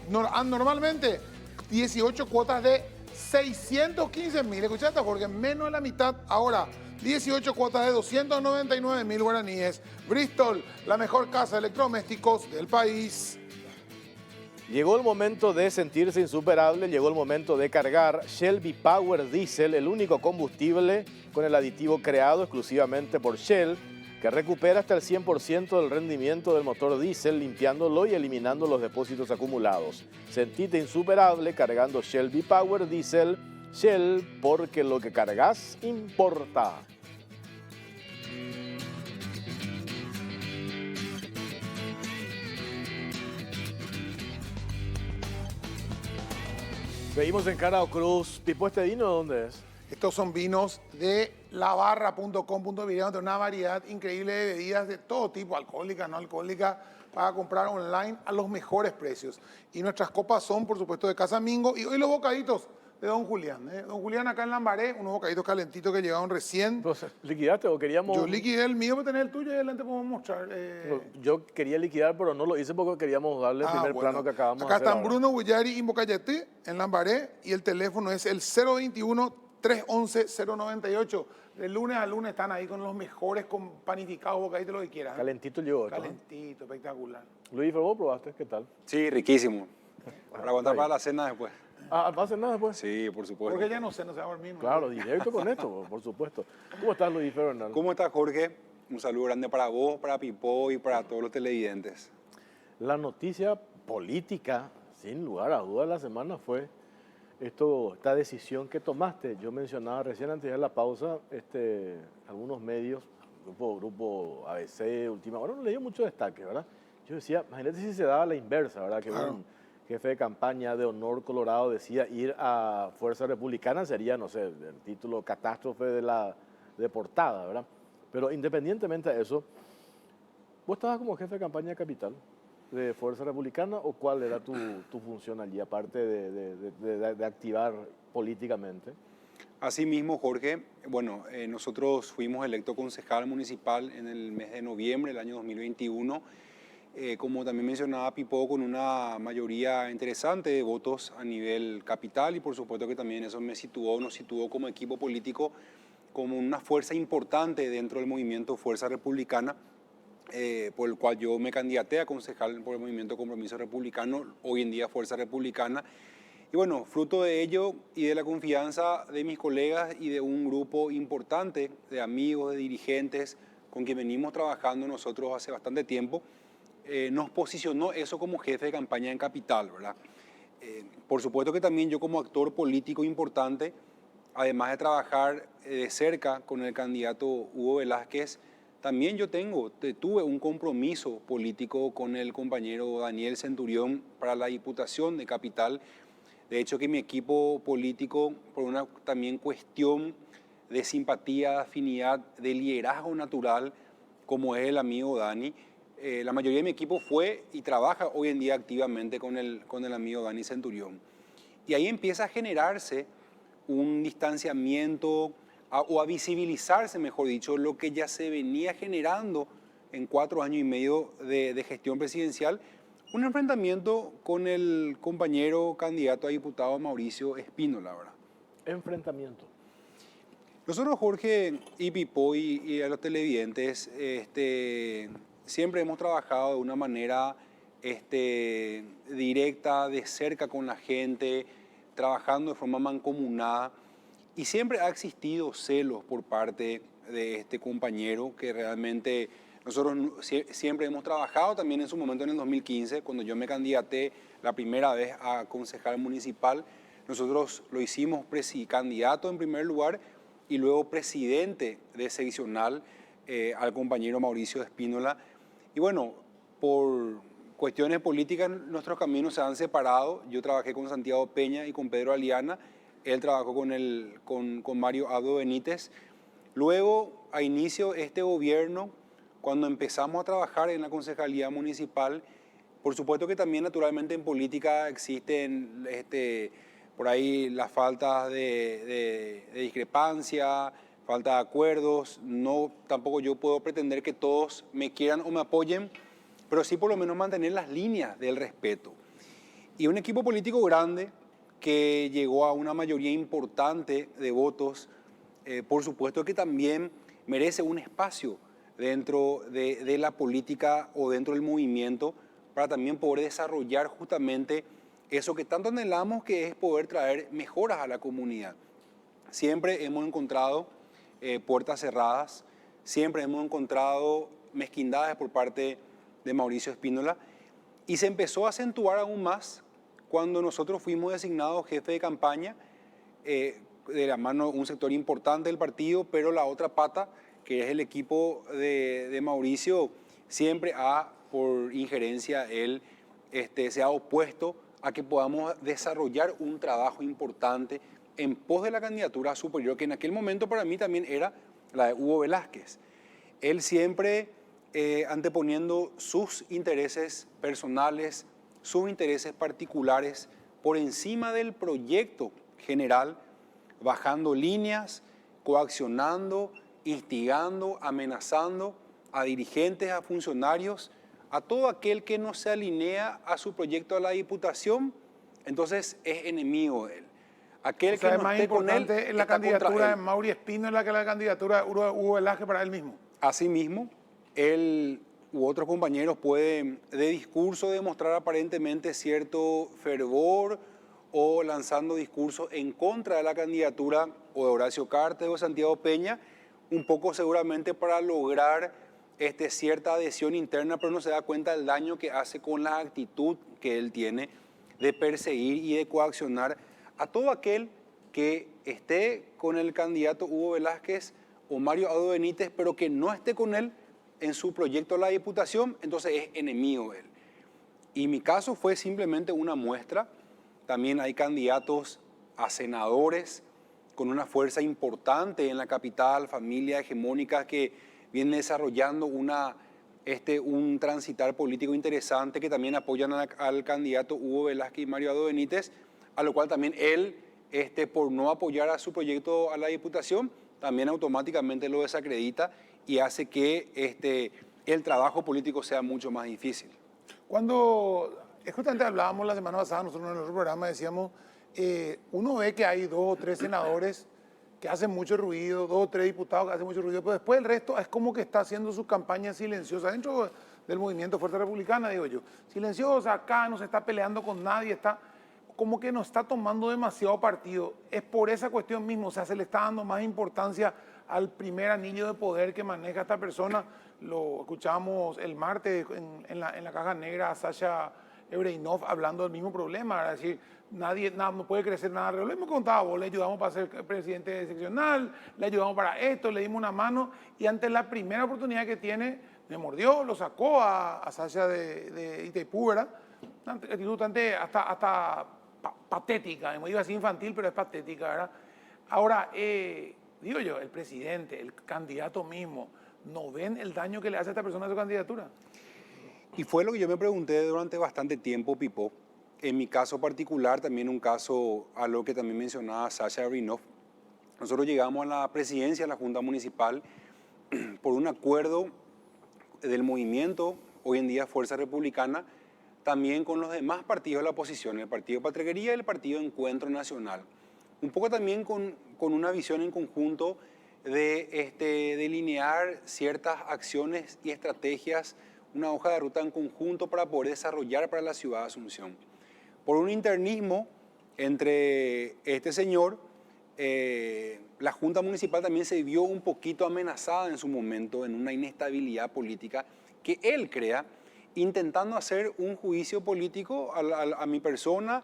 Normalmente 18 cuotas de 615.000. Escuchaste, Jorge, menos de la mitad. Ahora 18 cuotas de 299.000 guaraníes. Bristol, la mejor casa de electrodomésticos del país. Llegó el momento de sentirse insuperable, llegó el momento de cargar Shell V-Power Diesel, el único combustible con el aditivo creado exclusivamente por Shell, que recupera hasta el 100% del rendimiento del motor diésel, limpiándolo y eliminando los depósitos acumulados. Sentite insuperable cargando Shell V-Power Diesel. Shell, porque lo que cargas importa. Seguimos en Carao Cruz. Pipo, ¿este vino dónde es? Estos son vinos de labarra.com.br, donde una variedad increíble de bebidas de todo tipo, alcohólicas, no alcohólicas, para comprar online a los mejores precios. Y nuestras copas son, por supuesto, de Casa Mingo. Y hoy los bocaditos de Don Julián. Don Julián acá en Lambaré, unos bocaditos calentitos que llegaron recién. Entonces, ¿liquidaste o queríamos...? Yo liquidé el mío para tener el tuyo y adelante podemos mostrar. Yo quería liquidar, pero no lo hice porque queríamos darle el primer plano que acabamos acá de hacer. Acá están Bruno Guillari y Bocayete en Lambaré y el teléfono es el 021-311-098. De lunes a lunes están ahí con los mejores con panificados, bocaditos, lo que quieran. Calentito llegó. Calentito, espectacular. Luis, ¿vos probaste? ¿Qué tal? Sí, riquísimo. Para aguantar para la cena después. Ah, ¿va a hacer nada después? Sí, por supuesto. Porque ya no sé, no se va a dormir. Claro, directo con esto, por supuesto. ¿Cómo estás, Luis Fernando? ¿Cómo estás, Jorge? Un saludo grande para vos, para Pipo y para todos los televidentes. La noticia política, sin lugar a dudas, de la semana fue esta decisión que tomaste. Yo mencionaba recién antes de la pausa, algunos medios, grupo ABC, Última Hora, no le dio mucho destaque, ¿verdad? Yo decía, imagínate si se daba la inversa, ¿verdad? Que claro. Un jefe de campaña de Honor Colorado decía ir a Fuerza Republicana sería, no sé, el título catástrofe de portada, ¿verdad? Pero independientemente de eso, ¿vos estabas como jefe de campaña de Capital de Fuerza Republicana o cuál era tu función allí, aparte de activar políticamente? Asimismo, Jorge, bueno, nosotros fuimos electos concejal municipal en el mes de noviembre del año 2021. Como también mencionaba Pipo, con una mayoría interesante de votos a nivel capital y por supuesto que también eso nos situó como equipo político como una fuerza importante dentro del movimiento Fuerza Republicana, por el cual yo me candidaté a concejal por el movimiento Compromiso Republicano, hoy en día Fuerza Republicana. Y bueno, fruto de ello y de la confianza de mis colegas y de un grupo importante de amigos, de dirigentes con quien venimos trabajando nosotros hace bastante tiempo, nos posicionó eso como jefe de campaña en Capital, ¿verdad? Por supuesto que también yo como actor político importante, además de trabajar de cerca con el candidato Hugo Velázquez, también tuve un compromiso político con el compañero Daniel Centurión para la Diputación de Capital. De hecho que mi equipo político, por una también cuestión de simpatía, de afinidad, de liderazgo natural, como es el amigo Dani, la mayoría de mi equipo fue y trabaja hoy en día activamente con el amigo Dani Centurión. Y ahí empieza a generarse un distanciamiento o a visibilizarse, mejor dicho, lo que ya se venía generando en 4 años y medio de gestión presidencial, un enfrentamiento con el compañero candidato a diputado Mauricio Espínola, ¿verdad? Enfrentamiento. Nosotros, Jorge y Pipo y a los televidentes, siempre hemos trabajado de una manera directa, de cerca con la gente, trabajando de forma mancomunada. Y siempre ha existido celos por parte de este compañero que realmente nosotros siempre hemos trabajado también en su momento en el 2015, cuando yo me candidaté la primera vez a concejal municipal. Nosotros lo hicimos candidato en primer lugar y luego presidente de seccional al compañero Mauricio Espínola. Y bueno, por cuestiones políticas nuestros caminos se han separado. Yo trabajé con Santiago Peña y con Pedro Aliana. Él trabajó con Mario Abdo Benítez. Luego, a inicio de este gobierno, cuando empezamos a trabajar en la concejalía municipal, por supuesto que también naturalmente en política existen por ahí las faltas de discrepancia, falta de acuerdos. No, tampoco yo puedo pretender que todos me quieran o me apoyen, pero sí por lo menos mantener las líneas del respeto. Y un equipo político grande que llegó a una mayoría importante de votos, por supuesto que también merece un espacio dentro de la política o dentro del movimiento, para también poder desarrollar justamente eso que tanto anhelamos, que es poder traer mejoras a la comunidad. Siempre hemos encontrado puertas cerradas, siempre hemos encontrado mezquindades por parte de Mauricio Espínola, y se empezó a acentuar aún más cuando nosotros fuimos designados jefe de campaña, de la mano un sector importante del partido, pero la otra pata, que es el equipo de Mauricio, siempre por injerencia, él se ha opuesto a que podamos desarrollar un trabajo importante en pos de la candidatura superior, que en aquel momento para mí también era la de Hugo Velázquez. Él siempre anteponiendo sus intereses personales, sus intereses particulares, por encima del proyecto general, bajando líneas, coaccionando, instigando, amenazando a dirigentes, a funcionarios, a todo aquel que no se alinea a su proyecto a la Diputación, entonces es enemigo de él. Aquel que es no más esté con él, importante la está contra candidatura de él. Mauri Espínola que la candidatura de Hugo Velázquez para él mismo. Asimismo, él u otros compañeros pueden de discurso demostrar aparentemente cierto fervor o lanzando discursos en contra de la candidatura o de Horacio Cartes o de Santiago Peña, un poco seguramente para lograr cierta adhesión interna, pero no se da cuenta del daño que hace con la actitud que él tiene de perseguir y de coaccionar a todo aquel que esté con el candidato Hugo Velázquez o Mario Abdo Benítez, pero que no esté con él en su proyecto a la Diputación, entonces es enemigo de él. Y mi caso fue simplemente una muestra. También hay candidatos a senadores con una fuerza importante en la capital, familias hegemónicas que vienen desarrollando un transitar político interesante, que también apoyan al candidato Hugo Velázquez y Mario Abdo Benítez, a lo cual también él, por no apoyar a su proyecto a la Diputación, también automáticamente lo desacredita y hace que el trabajo político sea mucho más difícil. Cuando justamente hablábamos la semana pasada, nosotros en nuestro programa decíamos, uno ve que hay 2 o 3 senadores que hacen mucho ruido, 2 o 3 diputados que hacen mucho ruido, pero después el resto es como que está haciendo su campaña silenciosa dentro del movimiento Fuerza Republicana, digo yo. Silenciosa, acá no se está peleando con nadie, está como que no está tomando demasiado partido. Es por esa cuestión mismo, o sea, se le está dando más importancia al primer anillo de poder que maneja esta persona. Lo escuchábamos el martes en la caja negra a Sasha Ebreinov hablando del mismo problema, es decir, no puede crecer nada. Lo mismo contaba vos, le ayudamos para ser presidente seccional, le ayudamos para esto, le dimos una mano y ante la primera oportunidad que tiene, me mordió, lo sacó a Sasha de Itaipú, ¿verdad? Una actitud bastante hasta patética, me iba así infantil, pero es patética, ¿verdad? Ahora, digo yo, el presidente, el candidato mismo, ¿no ven el daño que le hace a esta persona a su candidatura? Y fue lo que yo me pregunté durante bastante tiempo, Pipo. En mi caso particular, también un caso a lo que también mencionaba Sasha Ebreinov. Nosotros llegamos a la presidencia de la Junta Municipal por un acuerdo del movimiento, hoy en día Fuerza Republicana, también con los demás partidos de la oposición, el Partido Patria y el Partido Encuentro Nacional. Un poco también con una visión en conjunto de delinear ciertas acciones y estrategias, una hoja de ruta en conjunto para poder desarrollar para la ciudad de Asunción. Por un internismo entre este señor, la Junta Municipal también se vio un poquito amenazada en su momento en una inestabilidad política que él crea, intentando hacer un juicio político a mi persona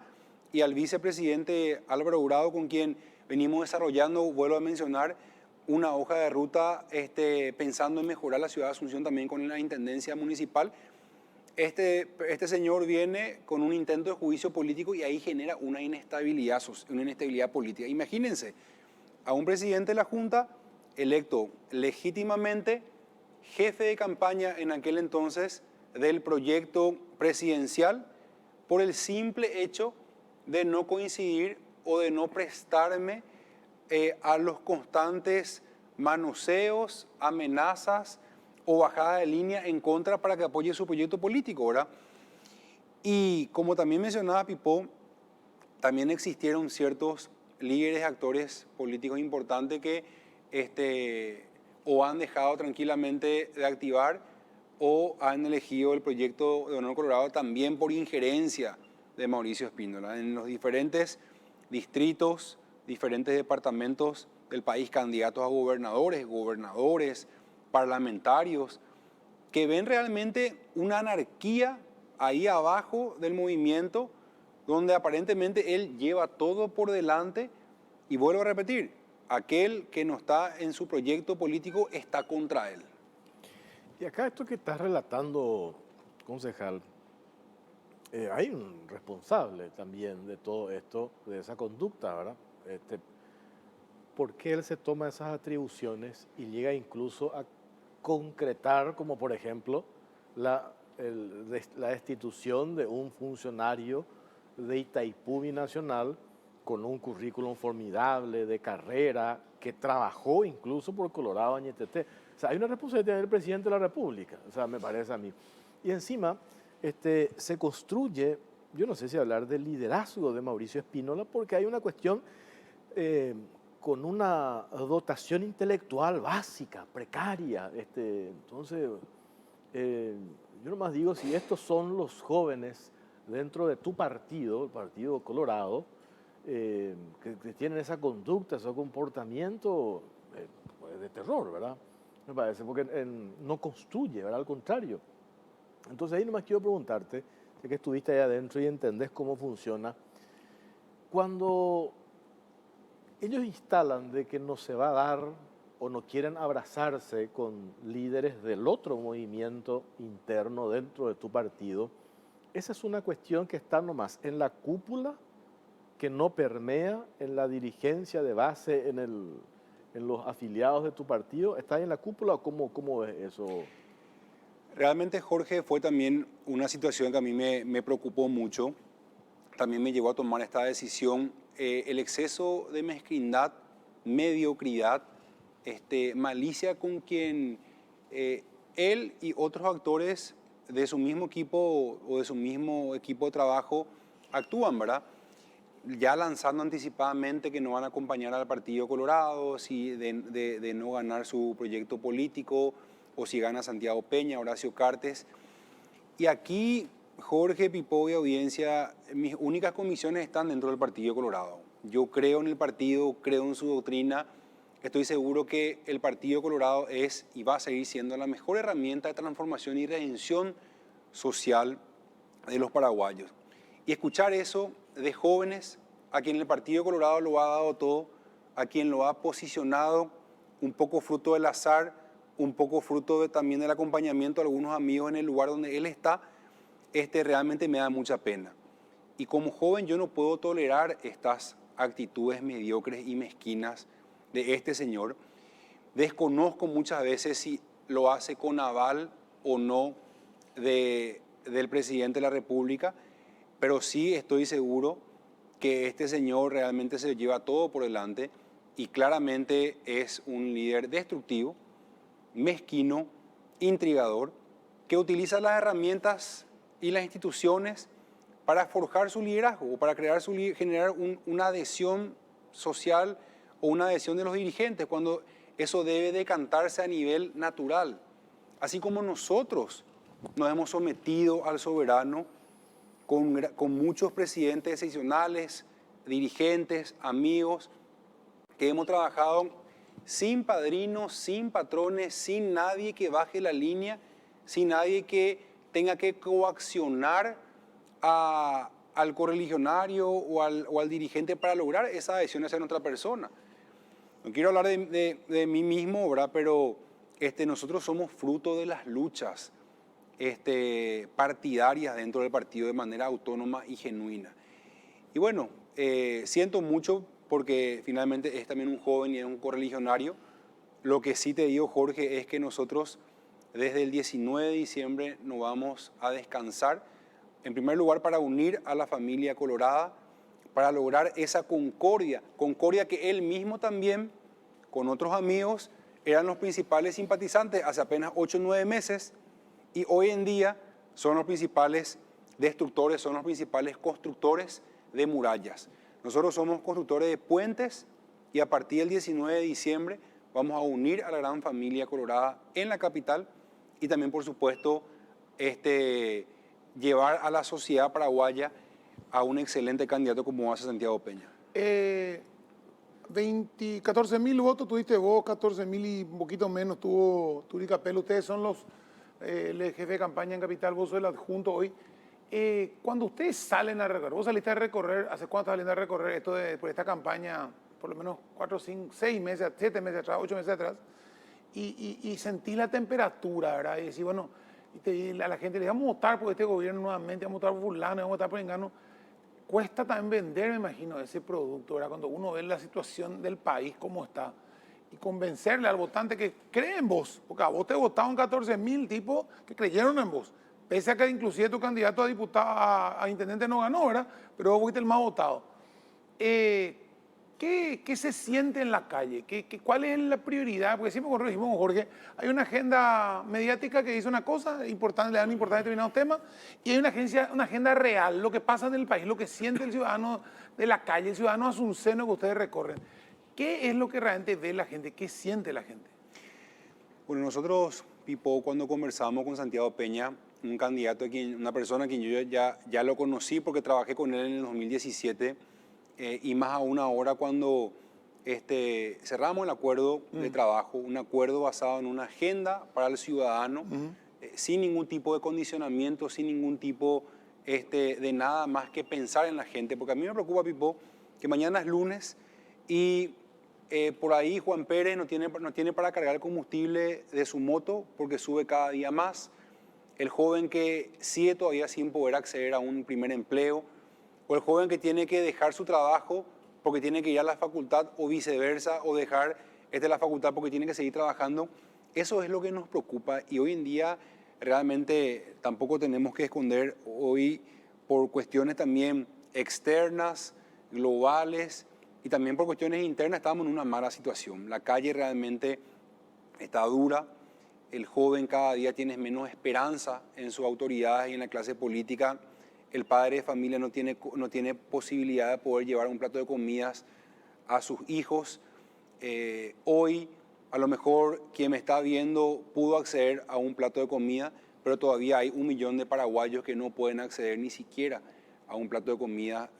y al vicepresidente Álvaro Hurtado, con quien venimos desarrollando, vuelvo a mencionar, una hoja de ruta pensando en mejorar la ciudad de Asunción también con la intendencia municipal. Este señor viene con un intento de juicio político y ahí genera una inestabilidad política. Imagínense a un presidente de la Junta electo legítimamente, jefe de campaña en aquel entonces del proyecto presidencial, por el simple hecho de no coincidir o de no prestarme a los constantes manoseos, amenazas o bajada de línea en contra para que apoye su proyecto político, ¿verdad? Y como también mencionaba Pipó, también existieron ciertos líderes, actores políticos importantes que o han dejado tranquilamente de activar o han elegido el proyecto de Honor Colorado también por injerencia de Mauricio Espíndola. En los diferentes distritos, diferentes departamentos del país, candidatos a gobernadores, parlamentarios, que ven realmente una anarquía ahí abajo del movimiento, donde aparentemente él lleva todo por delante. Y vuelvo a repetir, aquel que no está en su proyecto político está contra él. Y acá esto que estás relatando, concejal, hay un responsable también de todo esto, de esa conducta, ¿verdad? ¿Por qué él se toma esas atribuciones y llega incluso a concretar, como por ejemplo, la destitución de un funcionario de Itaipú Binacional con un currículum formidable de carrera, que trabajó incluso por Colorado Añetete? O sea, hay una responsabilidad del presidente de la República, o sea, me parece a mí. Y encima se construye, yo no sé si hablar del liderazgo de Mauricio Espínola, porque hay una cuestión con una dotación intelectual básica, precaria. Entonces, yo nomás digo, si estos son los jóvenes dentro de tu partido, el Partido Colorado, que tienen esa conducta, ese comportamiento de terror, ¿verdad? Me parece, porque no construye, ¿verdad? Al contrario. Entonces ahí nomás quiero preguntarte, ya que estuviste ahí adentro y entendés cómo funciona, cuando ellos instalan de que no se va a dar o no quieren abrazarse con líderes del otro movimiento interno dentro de tu partido, esa es una cuestión que está nomás en la cúpula, que no permea en la dirigencia de base, en los afiliados de tu partido. ¿Está ahí en la cúpula o cómo es eso? Realmente, Jorge, fue también una situación que a mí me preocupó mucho. También me llevó a tomar esta decisión. El exceso de mezquindad, mediocridad, malicia con quien él y otros actores de su mismo equipo o de su mismo equipo de trabajo actúan, ¿verdad? Ya lanzando anticipadamente que no van a acompañar al Partido Colorado, si de no ganar su proyecto político, o si gana Santiago Peña, Horacio Cartes. Y aquí, Jorge, Pipo y audiencia, mis únicas convicciones están dentro del Partido Colorado. Yo creo en el partido, creo en su doctrina. Estoy seguro que el Partido Colorado es y va a seguir siendo la mejor herramienta de transformación y redención social de los paraguayos. Y escuchar eso de jóvenes a quien el Partido Colorado lo ha dado todo, a quien lo ha posicionado, un poco fruto del azar, un poco fruto también del acompañamiento de algunos amigos en el lugar donde él está, realmente me da mucha pena. Y como joven yo no puedo tolerar estas actitudes mediocres y mezquinas de este señor. Desconozco muchas veces si lo hace con aval o no del presidente de la República, pero sí estoy seguro que este señor realmente se lleva todo por delante y claramente es un líder destructivo, mezquino, intrigador, que utiliza las herramientas y las instituciones para forjar su liderazgo o para generar una adhesión social o una adhesión de los dirigentes, cuando eso debe decantarse a nivel natural. Así como nosotros nos hemos sometido al soberano con muchos presidentes excepcionales, dirigentes, amigos, que hemos trabajado sin padrinos, sin patrones, sin nadie que baje la línea, sin nadie que tenga que coaccionar al correligionario o al dirigente para lograr esa adhesión hacia nuestra persona. No quiero hablar de mí mismo, ¿verdad? Pero nosotros somos fruto de las luchas partidarias dentro del partido de manera autónoma y genuina. Y bueno, siento mucho porque finalmente es también un joven y es un correligionario. Lo que sí te digo, Jorge, es que nosotros desde el 19 de diciembre nos vamos a descansar, en primer lugar para unir a la familia colorada, para lograr esa concordia que él mismo también, con otros amigos, eran los principales simpatizantes hace apenas 8 o 9 meses, y hoy en día son los principales destructores, son los principales constructores de murallas. Nosotros somos constructores de puentes y a partir del 19 de diciembre vamos a unir a la gran familia colorada en la capital y también, por supuesto, llevar a la sociedad paraguaya a un excelente candidato como hace Santiago Peña. 14.000 votos tuviste vos, 14.000 y un poquito menos tuvo Turi Capello. Ustedes son los el jefe de campaña en Capital, vos sos el adjunto hoy. Cuando ustedes salen a recorrer, vos saliste a recorrer, ¿hace cuánto saliendo a recorrer esto por esta campaña? Por lo menos 4, 5, 6 meses, 7 meses atrás, 8 meses atrás, y sentí la temperatura, ¿verdad? Y decís, bueno, a la gente le vamos a votar por este gobierno nuevamente, vamos a votar por fulano, vamos a votar por engano. Cuesta también vender, me imagino, ese producto, ¿verdad? Cuando uno ve la situación del país, cómo está, y convencerle al votante que cree en vos, porque a vos te votaron 14.000 tipos que creyeron en vos, pese a que inclusive tu candidato a diputado, a intendente no ganó, ¿verdad? Pero vos fuiste el más votado. ¿Qué se siente en la calle? ¿Cuál es la prioridad? Porque siempre cuando decimos, Jorge, hay una agenda mediática que dice una cosa importante, le dan importancia a determinados temas, y hay una agenda real, lo que pasa en el país, lo que siente el ciudadano de la calle, el ciudadano asunceno que ustedes recorren. ¿Qué es lo que realmente ve la gente? ¿Qué siente la gente? Bueno, nosotros, Pipo, cuando conversamos con Santiago Peña, un candidato, una persona a quien yo ya lo conocí porque trabajé con él en el 2017, y más aún ahora cuando cerramos el acuerdo de trabajo, un acuerdo basado en una agenda para el ciudadano, sin ningún tipo de condicionamiento, sin ningún tipo de nada más que pensar en la gente, porque a mí me preocupa, Pipo, que mañana es lunes y por ahí Juan Pérez no tiene para cargar el combustible de su moto porque sube cada día más, el joven que sigue todavía sin poder acceder a un primer empleo, o el joven que tiene que dejar su trabajo porque tiene que ir a la facultad o viceversa, o dejar la facultad porque tiene que seguir trabajando. Eso es lo que nos preocupa y hoy en día realmente tampoco tenemos que esconder hoy por cuestiones también externas, globales y también por cuestiones internas estamos en una mala situación. La calle realmente está dura, el joven cada día tiene menos esperanza en sus autoridades y en la clase política. El padre de familia no tiene posibilidad de poder llevar un plato de comidas a sus hijos. Hoy, a lo mejor, quien me está viendo pudo acceder a un plato de comida, pero todavía hay 1 millón de paraguayos que no pueden acceder ni siquiera a un plato de comida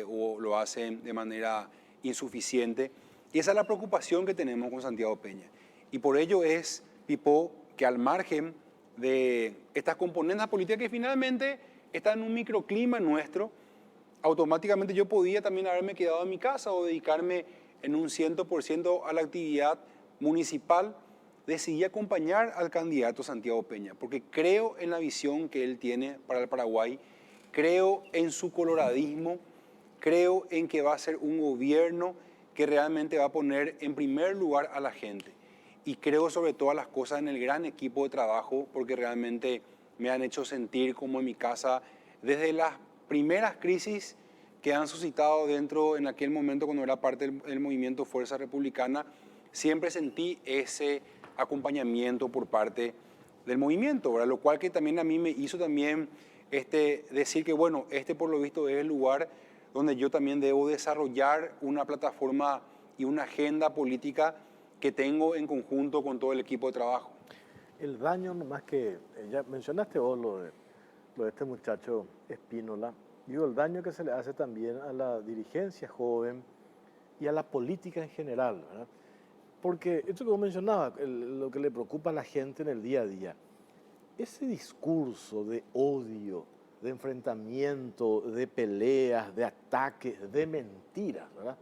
o lo hacen de manera insuficiente. Y esa es la preocupación que tenemos con Santiago Peña. Y por ello es, Pipo, que al margen de estas componentes políticas que finalmente está en un microclima nuestro, automáticamente yo podía también haberme quedado en mi casa o dedicarme en un 100% a la actividad municipal. Decidí acompañar al candidato Santiago Peña, porque creo en la visión que él tiene para el Paraguay, creo en su coloradismo, creo en que va a ser un gobierno que realmente va a poner en primer lugar a la gente. Y creo sobre todas las cosas en el gran equipo de trabajo, porque realmente me han hecho sentir como en mi casa, desde las primeras crisis que han suscitado en aquel momento cuando era parte del movimiento Fuerza Republicana, siempre sentí ese acompañamiento por parte del movimiento, ¿verdad? Lo cual que también a mí me hizo también decir que, bueno, por lo visto es el lugar donde yo también debo desarrollar una plataforma y una agenda política que tengo en conjunto con todo el equipo de trabajo. El daño, nomás que ya mencionaste vos lo de este muchacho Espínola, digo, el daño que se le hace también a la dirigencia joven y a la política en general, ¿verdad? Porque esto que vos mencionabas, lo que le preocupa a la gente en el día a día, ese discurso de odio, de enfrentamiento, de peleas, de ataques, de mentiras, ¿verdad?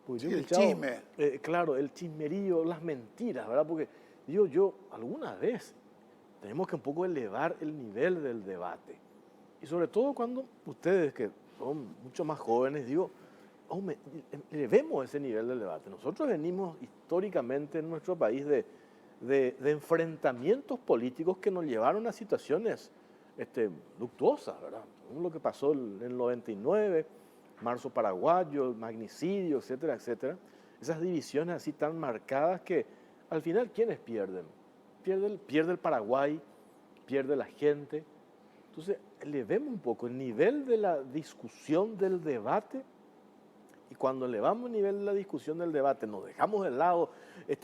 Pues yo Sí, he el escuchado, chisme. claro, el chismerío, las mentiras, ¿verdad? Porque digo yo, alguna vez tenemos que un poco elevar el nivel del debate. Y sobre todo cuando ustedes, que son mucho más jóvenes, digo, elevemos ese nivel del debate. Nosotros venimos históricamente en nuestro país de enfrentamientos políticos que nos llevaron a situaciones luctuosas, ¿verdad? Lo que pasó en el 99, marzo paraguayo, magnicidio, etcétera, etcétera. Esas divisiones así tan marcadas que al final, ¿quiénes pierden? Pierde el Paraguay, pierde la gente. Entonces, elevemos un poco el nivel de la discusión, del debate, y cuando elevamos el nivel de la discusión del debate, nos dejamos de lado,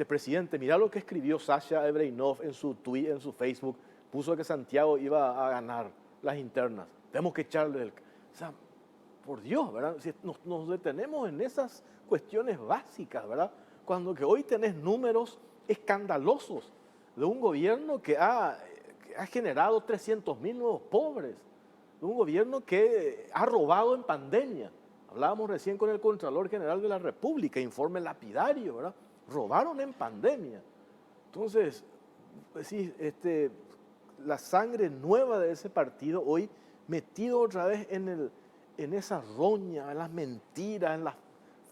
presidente, mira lo que escribió Sasha Ebreinov en su tweet, en su Facebook, puso que Santiago iba a ganar las internas. Tenemos que echarle o sea, por Dios, ¿verdad? Si nos detenemos en esas cuestiones básicas, ¿verdad? Cuando que hoy tenés números escandalosos de un gobierno que ha generado 300.000 nuevos pobres, de un gobierno que ha robado en pandemia. Hablábamos recién con el Contralor General de la República, informe lapidario, ¿verdad? Robaron en pandemia. Entonces, sí, la sangre nueva de ese partido hoy metido otra vez en esa roña, en las mentiras,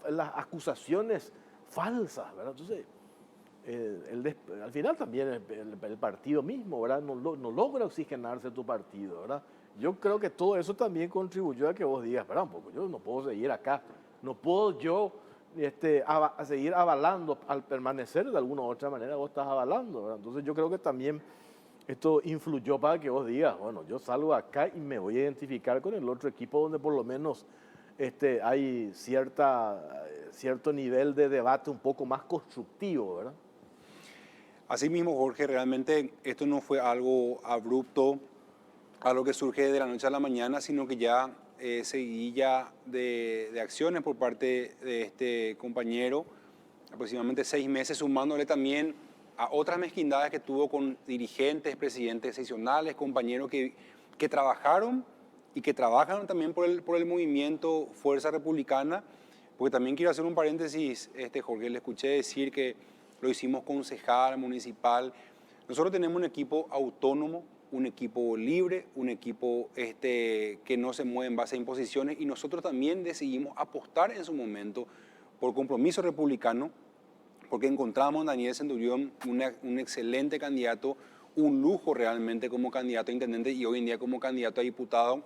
en las acusaciones falsas, ¿verdad? Entonces, al final también el partido mismo, ¿verdad? No logra oxigenarse tu partido, ¿verdad? Yo creo que todo eso también contribuyó a que vos digas, espera un poco, yo no puedo seguir acá, no puedo yo seguir avalando, al permanecer de alguna u otra manera vos estás avalando, ¿verdad? Entonces yo creo que también esto influyó para que vos digas, bueno, yo salgo acá y me voy a identificar con el otro equipo donde por lo menos hay cierto nivel de debate un poco más constructivo, ¿verdad? Asimismo, Jorge, realmente esto no fue algo abrupto, algo que surge de la noche a la mañana, sino que ya seguidilla de acciones por parte de este compañero, aproximadamente 6 meses, sumándole también a otras mezquindades que tuvo con dirigentes, presidentes seccionales, compañeros que trabajaron y que trabajan también por el movimiento Fuerza Republicana, porque también quiero hacer un paréntesis, Jorge, le escuché decir que lo hicimos concejal, municipal. Nosotros tenemos un equipo autónomo, un equipo libre, un equipo que no se mueve en base a imposiciones, y nosotros también decidimos apostar en su momento por Compromiso Republicano, porque encontramos en Daniel Centurión un excelente candidato, un lujo realmente como candidato a intendente y hoy en día como candidato a diputado.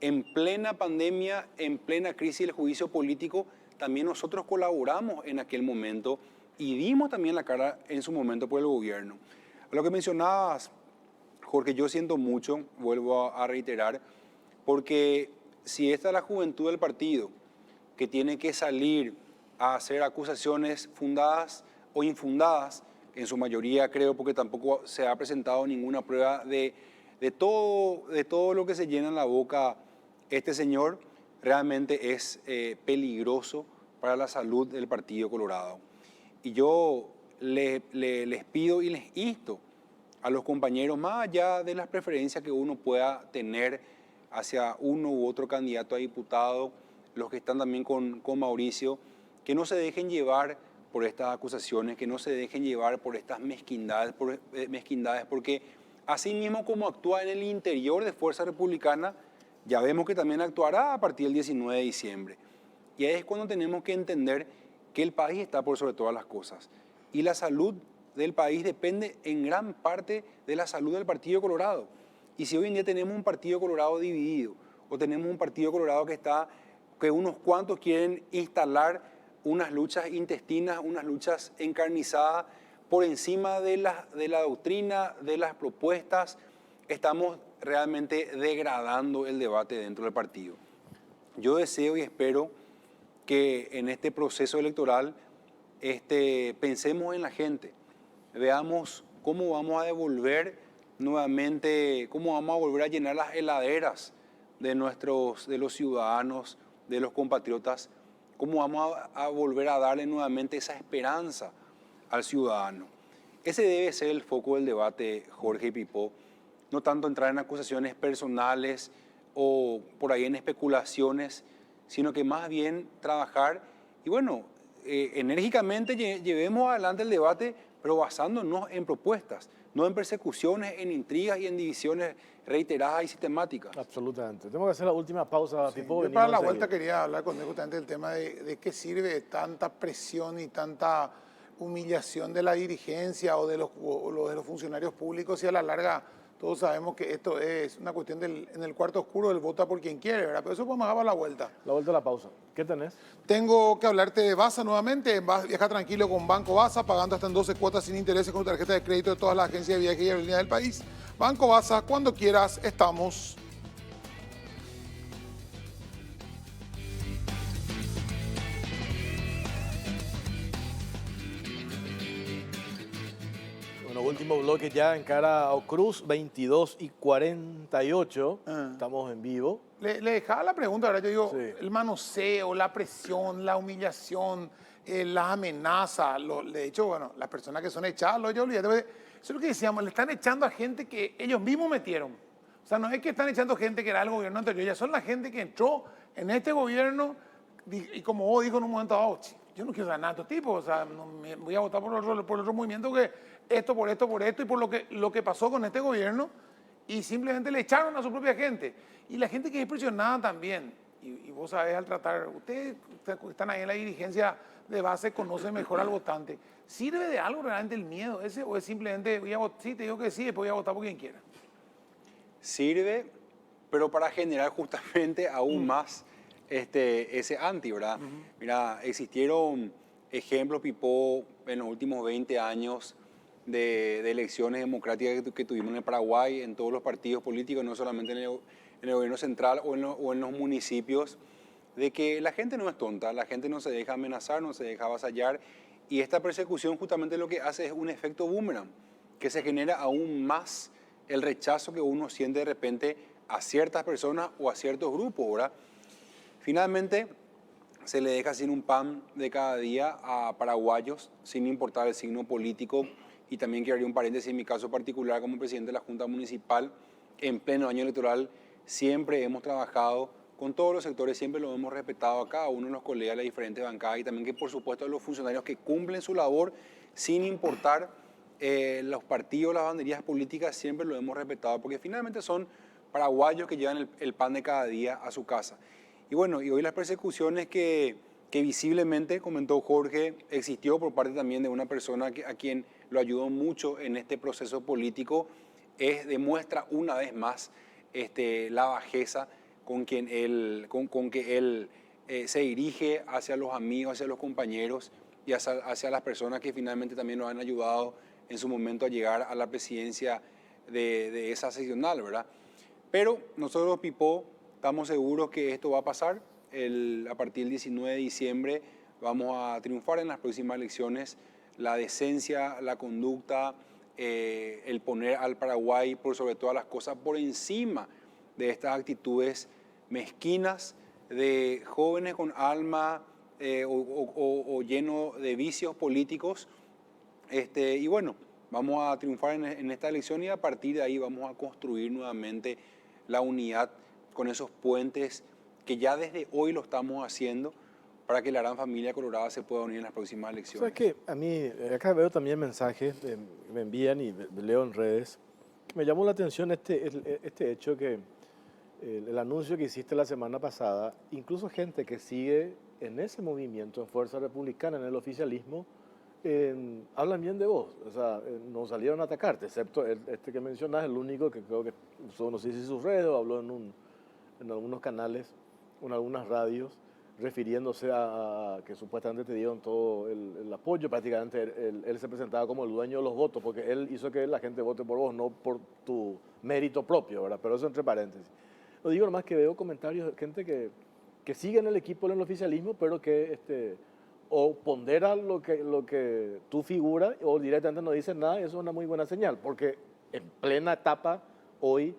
En plena pandemia, en plena crisis del juicio político, también nosotros colaboramos en aquel momento y dimos también la cara en su momento por el gobierno. Lo que mencionabas, Jorge, yo siento mucho, vuelvo a reiterar, porque si esta es la juventud del partido, que tiene que salir a hacer acusaciones fundadas o infundadas, en su mayoría creo, porque tampoco se ha presentado ninguna prueba de todo lo que se llena en la boca este señor, realmente es peligroso para la salud del Partido Colorado. Y yo les pido y les insto a los compañeros, más allá de las preferencias que uno pueda tener hacia uno u otro candidato a diputado, los que están también con Mauricio, que no se dejen llevar por estas acusaciones, que no se dejen llevar por estas mezquindades, porque así mismo como actúa en el interior de Fuerza Republicana, ya vemos que también actuará a partir del 19 de diciembre. Y ahí es cuando tenemos que entender que el país está por sobre todas las cosas. Y la salud del país depende en gran parte de la salud del Partido Colorado. Y si hoy en día tenemos un Partido Colorado dividido, o tenemos un Partido Colorado que unos cuantos quieren instalar unas luchas intestinas, unas luchas encarnizadas por encima de la doctrina, de las propuestas, estamos realmente degradando el debate dentro del partido. Yo deseo y espero que en este proceso electoral pensemos en la gente, veamos cómo vamos a devolver nuevamente, cómo vamos a volver a llenar las heladeras de los ciudadanos, de los compatriotas, cómo vamos a volver a darle nuevamente esa esperanza al ciudadano. Ese debe ser el foco del debate, Jorge y Pipó, no tanto entrar en acusaciones personales o por ahí en especulaciones, sino que más bien trabajar y bueno, enérgicamente llevemos adelante el debate, pero basándonos en propuestas, no en persecuciones, en intrigas y en divisiones reiteradas y sistemáticas. Absolutamente. Tengo que hacer la última pausa, Sí, Pipo. yo para la vuelta quería hablar con él justamente del tema de qué sirve tanta presión y tanta humillación de la dirigencia o de los funcionarios públicos, y a la larga todos sabemos que esto es una cuestión en el cuarto oscuro del vota por quien quiere, ¿verdad? Pero eso podemos dar la vuelta. La vuelta a la pausa. ¿Qué tenés? Tengo que hablarte de Basa nuevamente. Viaja tranquilo con Banco Basa, pagando hasta en 12 cuotas sin intereses con tarjeta de crédito de todas las agencias de viaje y aerolíneas del país. Banco Basa, cuando quieras, estamos. último bloque ya en cara a Cruz, 22:48. Estamos en vivo. Le dejaba la pregunta, ¿verdad? Yo digo, Sí. el manoseo, la presión, la humillación, las amenazas. De hecho, bueno, las personas que son echadas, yo olvídate, eso es lo que decíamos, le están echando a gente que ellos mismos metieron. O sea, no es que están echando gente que era del gobierno anterior, ya son la gente que entró en este gobierno y como vos dijo en un momento dado, yo no quiero ganar a estos tipos, o sea, no, voy a votar por otro movimiento que esto, por esto y por lo que pasó con este gobierno y simplemente le echaron a su propia gente. Y la gente que es presionada también, y vos sabés al tratar, ustedes están ahí en la dirigencia de base, conocen mejor al votante. ¿Sirve de algo realmente el miedo ese o es simplemente, sí, te digo que sí, después voy a votar por quien quiera? Sirve, pero para generar justamente aún más ese anti, ¿verdad? Mira, existieron ejemplos, Pipo, en los últimos 20 años de elecciones democráticas que tuvimos en el Paraguay, en todos los partidos políticos, no solamente en el gobierno central o en los municipios, de que la gente no es tonta, la gente no se deja amenazar, no se deja avasallar, y esta persecución justamente lo que hace es un efecto boomerang, que se genera aún más el rechazo que uno siente de repente a ciertas personas o a ciertos grupos, ¿verdad? Finalmente, se le deja sin un pan de cada día a paraguayos, sin importar el signo político. Y también quiero abrir un paréntesis en mi caso particular como presidente de la Junta Municipal, en pleno año electoral, siempre hemos trabajado con todos los sectores, siempre lo hemos respetado a cada uno de los colegas de las diferentes bancadas y también que por supuesto a los funcionarios que cumplen su labor sin importar los partidos, las banderías políticas, siempre lo hemos respetado porque finalmente son paraguayos que llevan el pan de cada día a su casa. Y bueno, y hoy las persecuciones que visiblemente, comentó Jorge, existió por parte también de una persona a quien lo ayudó mucho en este proceso político, demuestra una vez más la bajeza con que él se dirige hacia los amigos, hacia los compañeros y hacia las personas que finalmente también nos han ayudado en su momento a llegar a la presidencia de esa seccional, ¿verdad? Pero nosotros, Pipo, estamos seguros que esto va a pasar. A partir del 19 de diciembre vamos a triunfar en las próximas elecciones. La decencia, la conducta, el poner al Paraguay por sobre todas las cosas por encima de estas actitudes mezquinas de jóvenes con alma o lleno de vicios políticos. Y bueno, vamos a triunfar en esta elección y a partir de ahí vamos a construir nuevamente la unidad con esos puentes que ya desde hoy lo estamos haciendo para que la gran familia colorada se pueda unir en las próximas elecciones. ¿Sabes qué? A mí, acá veo también mensajes, me envían y leo en redes, que me llamó la atención este hecho que el anuncio que hiciste la semana pasada, incluso gente que sigue en ese movimiento, en Fuerza Republicana, en el oficialismo, hablan bien de vos, o sea, no salieron a atacarte, excepto este que mencionas, el único que creo que no sé si sus redes o habló en algunos canales, en algunas radios, refiriéndose a que supuestamente te dieron todo el apoyo, prácticamente él se presentaba como el dueño de los votos, porque él hizo que la gente vote por vos, no por tu mérito propio, ¿verdad? Pero eso entre paréntesis. Lo digo nomás que veo comentarios de gente que sigue en el equipo, en el oficialismo, pero que o pondera lo que tu figura o directamente no dice nada, eso es una muy buena señal, porque en plena etapa hoy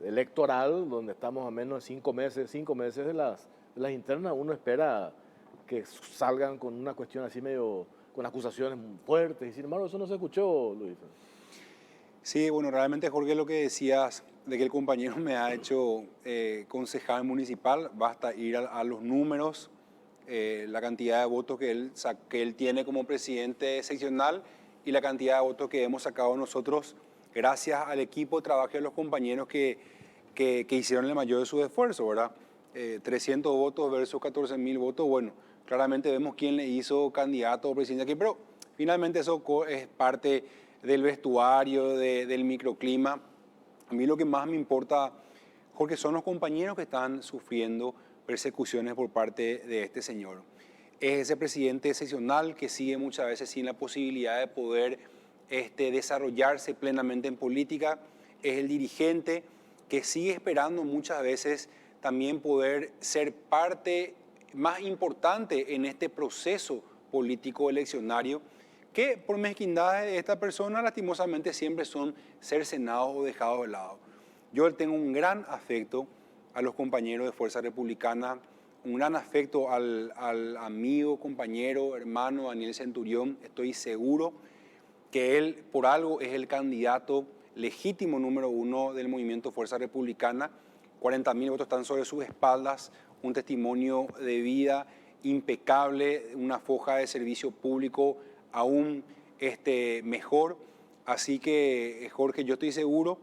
electoral, donde estamos a menos de 5 meses de las internas, uno espera que salgan con una cuestión así medio, con acusaciones fuertes, y sin embargo eso no se escuchó, Luis. Sí, bueno, realmente Jorge, lo que decías de que el compañero me ha hecho concejal municipal, basta ir a los números, la cantidad de votos que él tiene como presidente seccional y la cantidad de votos que hemos sacado nosotros gracias al equipo de trabajo de los compañeros que hicieron el mayor de su esfuerzo, ¿verdad? 300 votos versus 14.000 votos, bueno, claramente vemos quién le hizo candidato o presidente aquí, pero finalmente eso es parte del vestuario, del microclima. A mí lo que más me importa, Jorge, son los compañeros que están sufriendo persecuciones por parte de este señor. Es ese presidente seccional que sigue muchas veces sin la posibilidad de poder desarrollarse plenamente en política. Es el dirigente que sigue esperando muchas veces también poder ser parte más importante en este proceso político eleccionario, que por mezquindades de esta persona lastimosamente siempre son cercenados o dejados de lado. Yo tengo un gran afecto a los compañeros de Fuerza Republicana, un gran afecto al amigo, compañero, hermano Daniel Centurión. Estoy seguro que él por algo es el candidato legítimo número 1 del movimiento Fuerza Republicana. 40.000 votos están sobre sus espaldas, un testimonio de vida impecable, una foja de servicio público aún mejor. Así que, Jorge, yo estoy seguro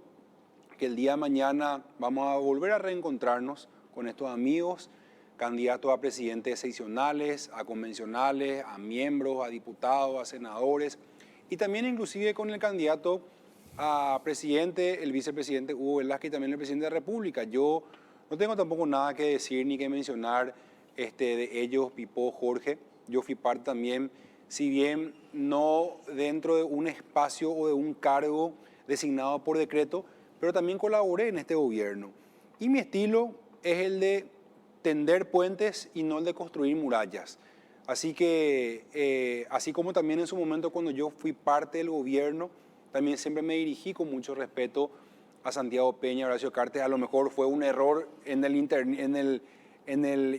que el día de mañana vamos a volver a reencontrarnos con estos amigos, candidatos a presidentes seccionales, a convencionales, a miembros, a diputados, a senadores, y también inclusive con el candidato a presidente, el vicepresidente Hugo Velázquez y también el presidente de la República. Yo no tengo tampoco nada que decir ni que mencionar de ellos, Pipo, Jorge. Yo fui parte también, si bien no dentro de un espacio o de un cargo designado por decreto, pero también colaboré en este gobierno. Y mi estilo es el de tender puentes y no el de construir murallas. Así que, así como también en su momento cuando yo fui parte del gobierno, también siempre me dirigí con mucho respeto a Santiago Peña, Horacio Cartes. A lo mejor fue un error en el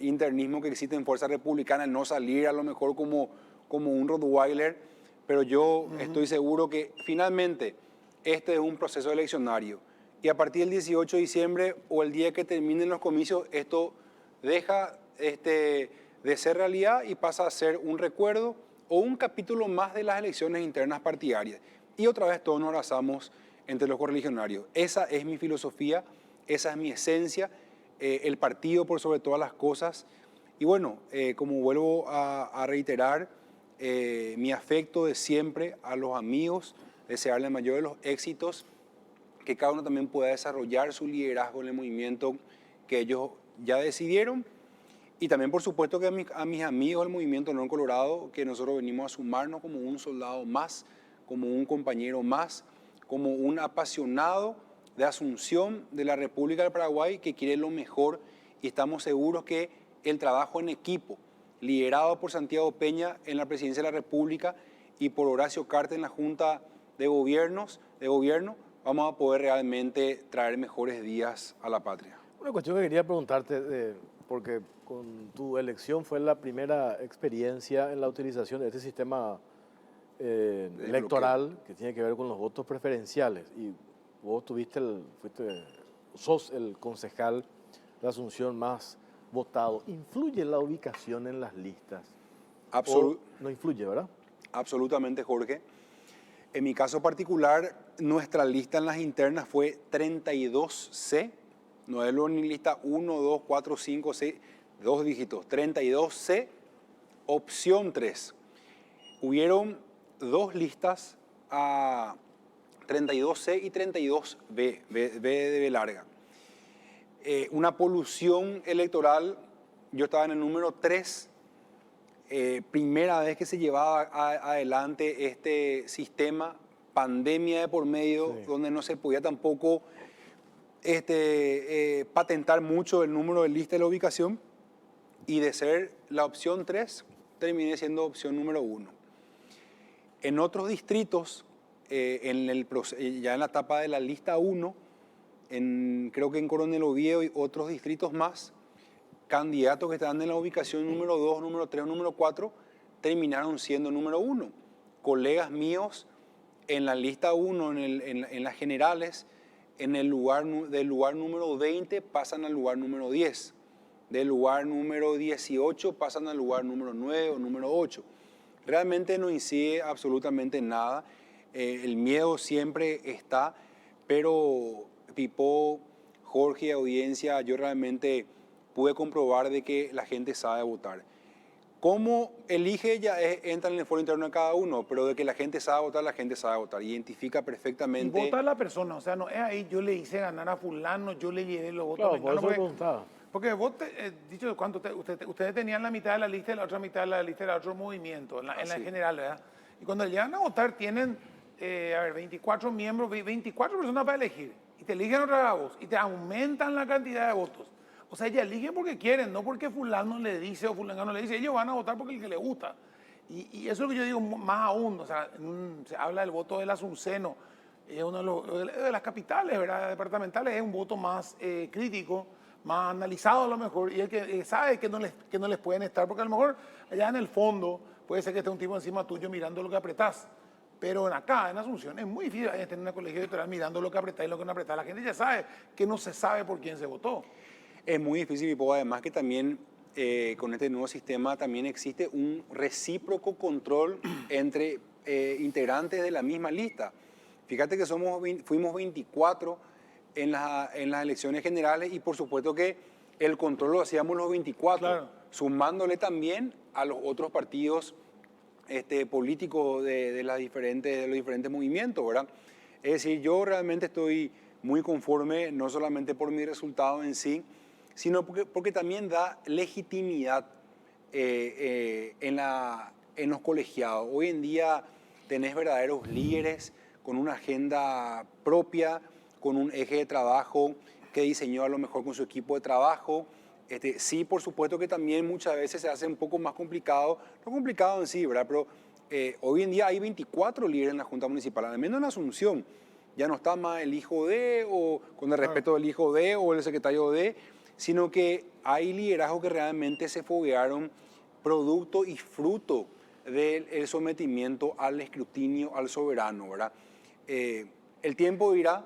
internismo que existe en Fuerza Republicana, el no salir a lo mejor como un Rottweiler, pero yo estoy seguro que finalmente este es un proceso eleccionario. Y a partir del 18 de diciembre o el día que terminen los comicios, esto deja de ser realidad y pasa a ser un recuerdo o un capítulo más de las elecciones internas partidarias. Y otra vez todos nos abrazamos entre los correligionarios. Esa es mi filosofía, esa es mi esencia, el partido por sobre todas las cosas. Y bueno, como vuelvo a reiterar, mi afecto de siempre a los amigos, desearle el mayor de los éxitos, que cada uno también pueda desarrollar su liderazgo en el movimiento que ellos ya decidieron. Y también, por supuesto, que a mis amigos del Movimiento Honor Colorado, que nosotros venimos a sumarnos como un soldado más, como un compañero más, como un apasionado de Asunción de la República del Paraguay que quiere lo mejor, y estamos seguros que el trabajo en equipo, liderado por Santiago Peña en la Presidencia de la República y por Horacio Cartes en la Junta de Gobierno, vamos a poder realmente traer mejores días a la patria. Una cuestión que quería preguntarte, porque con tu elección fue la primera experiencia en la utilización de este sistema electoral que tiene que ver con los votos preferenciales, y vos sos el concejal de Asunción más votado. ¿Influye la ubicación en las listas? No influye, ¿verdad? Absolutamente, Jorge. En mi caso particular, nuestra lista en las internas fue 32C, no es ni lista 1, 2, 4, 5, 6, 2 dígitos, 32C, opción 3. Hubieron 2 listas a 32C y 32B, B de B larga. Una polución electoral, yo estaba en el número 3, primera vez que se llevaba adelante este sistema, pandemia de por medio, sí, donde no se podía tampoco patentar mucho el número de lista de la ubicación, y de ser la opción 3, terminé siendo opción número 1. En otros distritos, ya en la etapa de la lista 1, creo que en Coronel Oviedo y otros distritos más, candidatos que estaban en la ubicación número 2, número 3 o número 4, terminaron siendo número 1. Colegas míos en la lista 1, en las generales, del lugar número 20 pasan al lugar número 10. Del lugar número 18 pasan al lugar número 9 o número 8. Realmente no incide absolutamente nada. El miedo siempre está, pero Pipo, Jorge, audiencia, yo realmente pude comprobar de que la gente sabe votar. Cómo elige ya entra en el foro interno de cada uno, pero de que la gente sabe votar, la gente sabe votar. Identifica perfectamente. Y vota la persona, o sea, no es ahí, yo le hice ganar a fulano, yo le llevé los votos. Claro, por eso preguntaba. Porque vos, dicho cuánto, ustedes tenían la mitad de la lista y la otra mitad de la lista del otro movimiento, en la general, ¿verdad? Y cuando llegan a votar tienen, 24 miembros, 24 personas para elegir. Y te eligen otra vez a vos, y te aumentan la cantidad de votos. O sea, ellos eligen porque quieren, no porque fulano le dice o fulano le dice. Ellos van a votar porque el que les gusta. Y eso es lo que yo digo más aún, o sea, se habla del voto del Asunceno, es uno de las capitales, ¿verdad? Departamentales, es un voto más crítico, más analizado a lo mejor, y el que sabe que no les pueden estar, porque a lo mejor allá en el fondo puede ser que esté un tipo encima tuyo mirando lo que apretás, pero acá, en Asunción, es muy difícil tener una colegio electoral mirando lo que apretás y lo que no apretás. La gente ya sabe que no se sabe por quién se votó. Es muy difícil, y además que también con este nuevo sistema también existe un recíproco control entre integrantes de la misma lista. Fíjate que fuimos 24 en las elecciones generales, y por supuesto que el control lo hacíamos los 24, claro, sumándole también a los otros partidos políticos de los diferentes movimientos, ¿verdad? Es decir, yo realmente estoy muy conforme, no solamente por mi resultado en sí, sino porque también da legitimidad en los colegiados. Hoy en día tenés verdaderos líderes con una agenda propia, con un eje de trabajo que diseñó a lo mejor con su equipo de trabajo. Sí, por supuesto que también muchas veces se hace un poco más complicado, no complicado en sí, ¿verdad? Pero hoy en día hay 24 líderes en la Junta Municipal, al menos en Asunción. Ya no está más el hijo de, o con el respeto del hijo de, o el secretario de, sino que hay liderazgos que realmente se foguearon producto y fruto del sometimiento al escrutinio, al soberano, ¿verdad? El tiempo dirá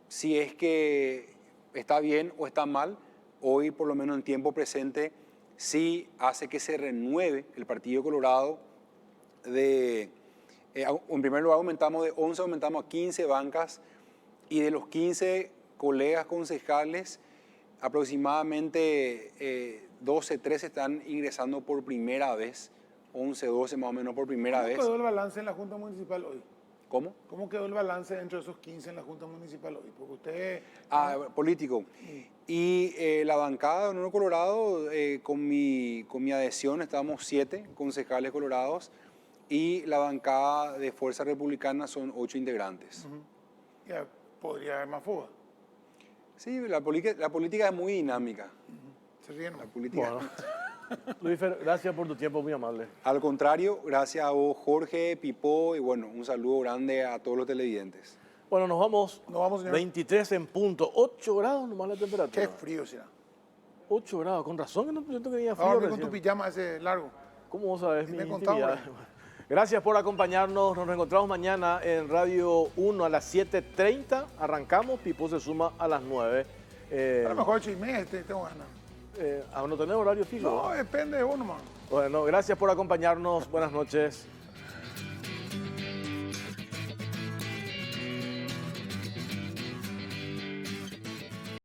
si es que está bien o está mal. Hoy, por lo menos en tiempo presente, sí hace que se renueve el Partido Colorado. En primer lugar, aumentamos de 11, aumentamos a 15 bancas, y de los 15 colegas concejales, aproximadamente 12, 13 están ingresando por primera vez, 11, 12 más o menos por primera vez. ¿Cómo quedó el balance en la Junta Municipal hoy? ¿Cómo? ¿Cómo quedó el balance dentro de esos 15 en la Junta Municipal hoy? Porque usted... Político. Y la bancada de Nuevo Colorado, con mi adhesión, estamos 7 concejales colorados, y la bancada de Fuerza Republicana son 8 integrantes. Ya podría haber más fuga. Sí, la política es muy dinámica. Se ríen. La política. Bueno. Luis Fer, gracias por tu tiempo, muy amable. Al contrario, gracias a vos, Jorge, Pipó, y bueno, un saludo grande a todos los televidentes. Bueno, nos vamos. Nos vamos, señor. 23 en punto, 8 grados nomás la temperatura. Qué frío será. 8 grados, con razón que no siento que tenía frío. Ahora con recién. tu pijama ese largo. ¿Cómo vos sabés mi Me contaba, intimidad? Gracias por acompañarnos. Nos reencontramos mañana en Radio 1 a las 7:30. Arrancamos, Pipó se suma a las 9. A lo mejor 8:30 tengo ganas. ¿No tenés horario fijo? No, depende de vos nomás. Bueno, gracias por acompañarnos. Buenas noches.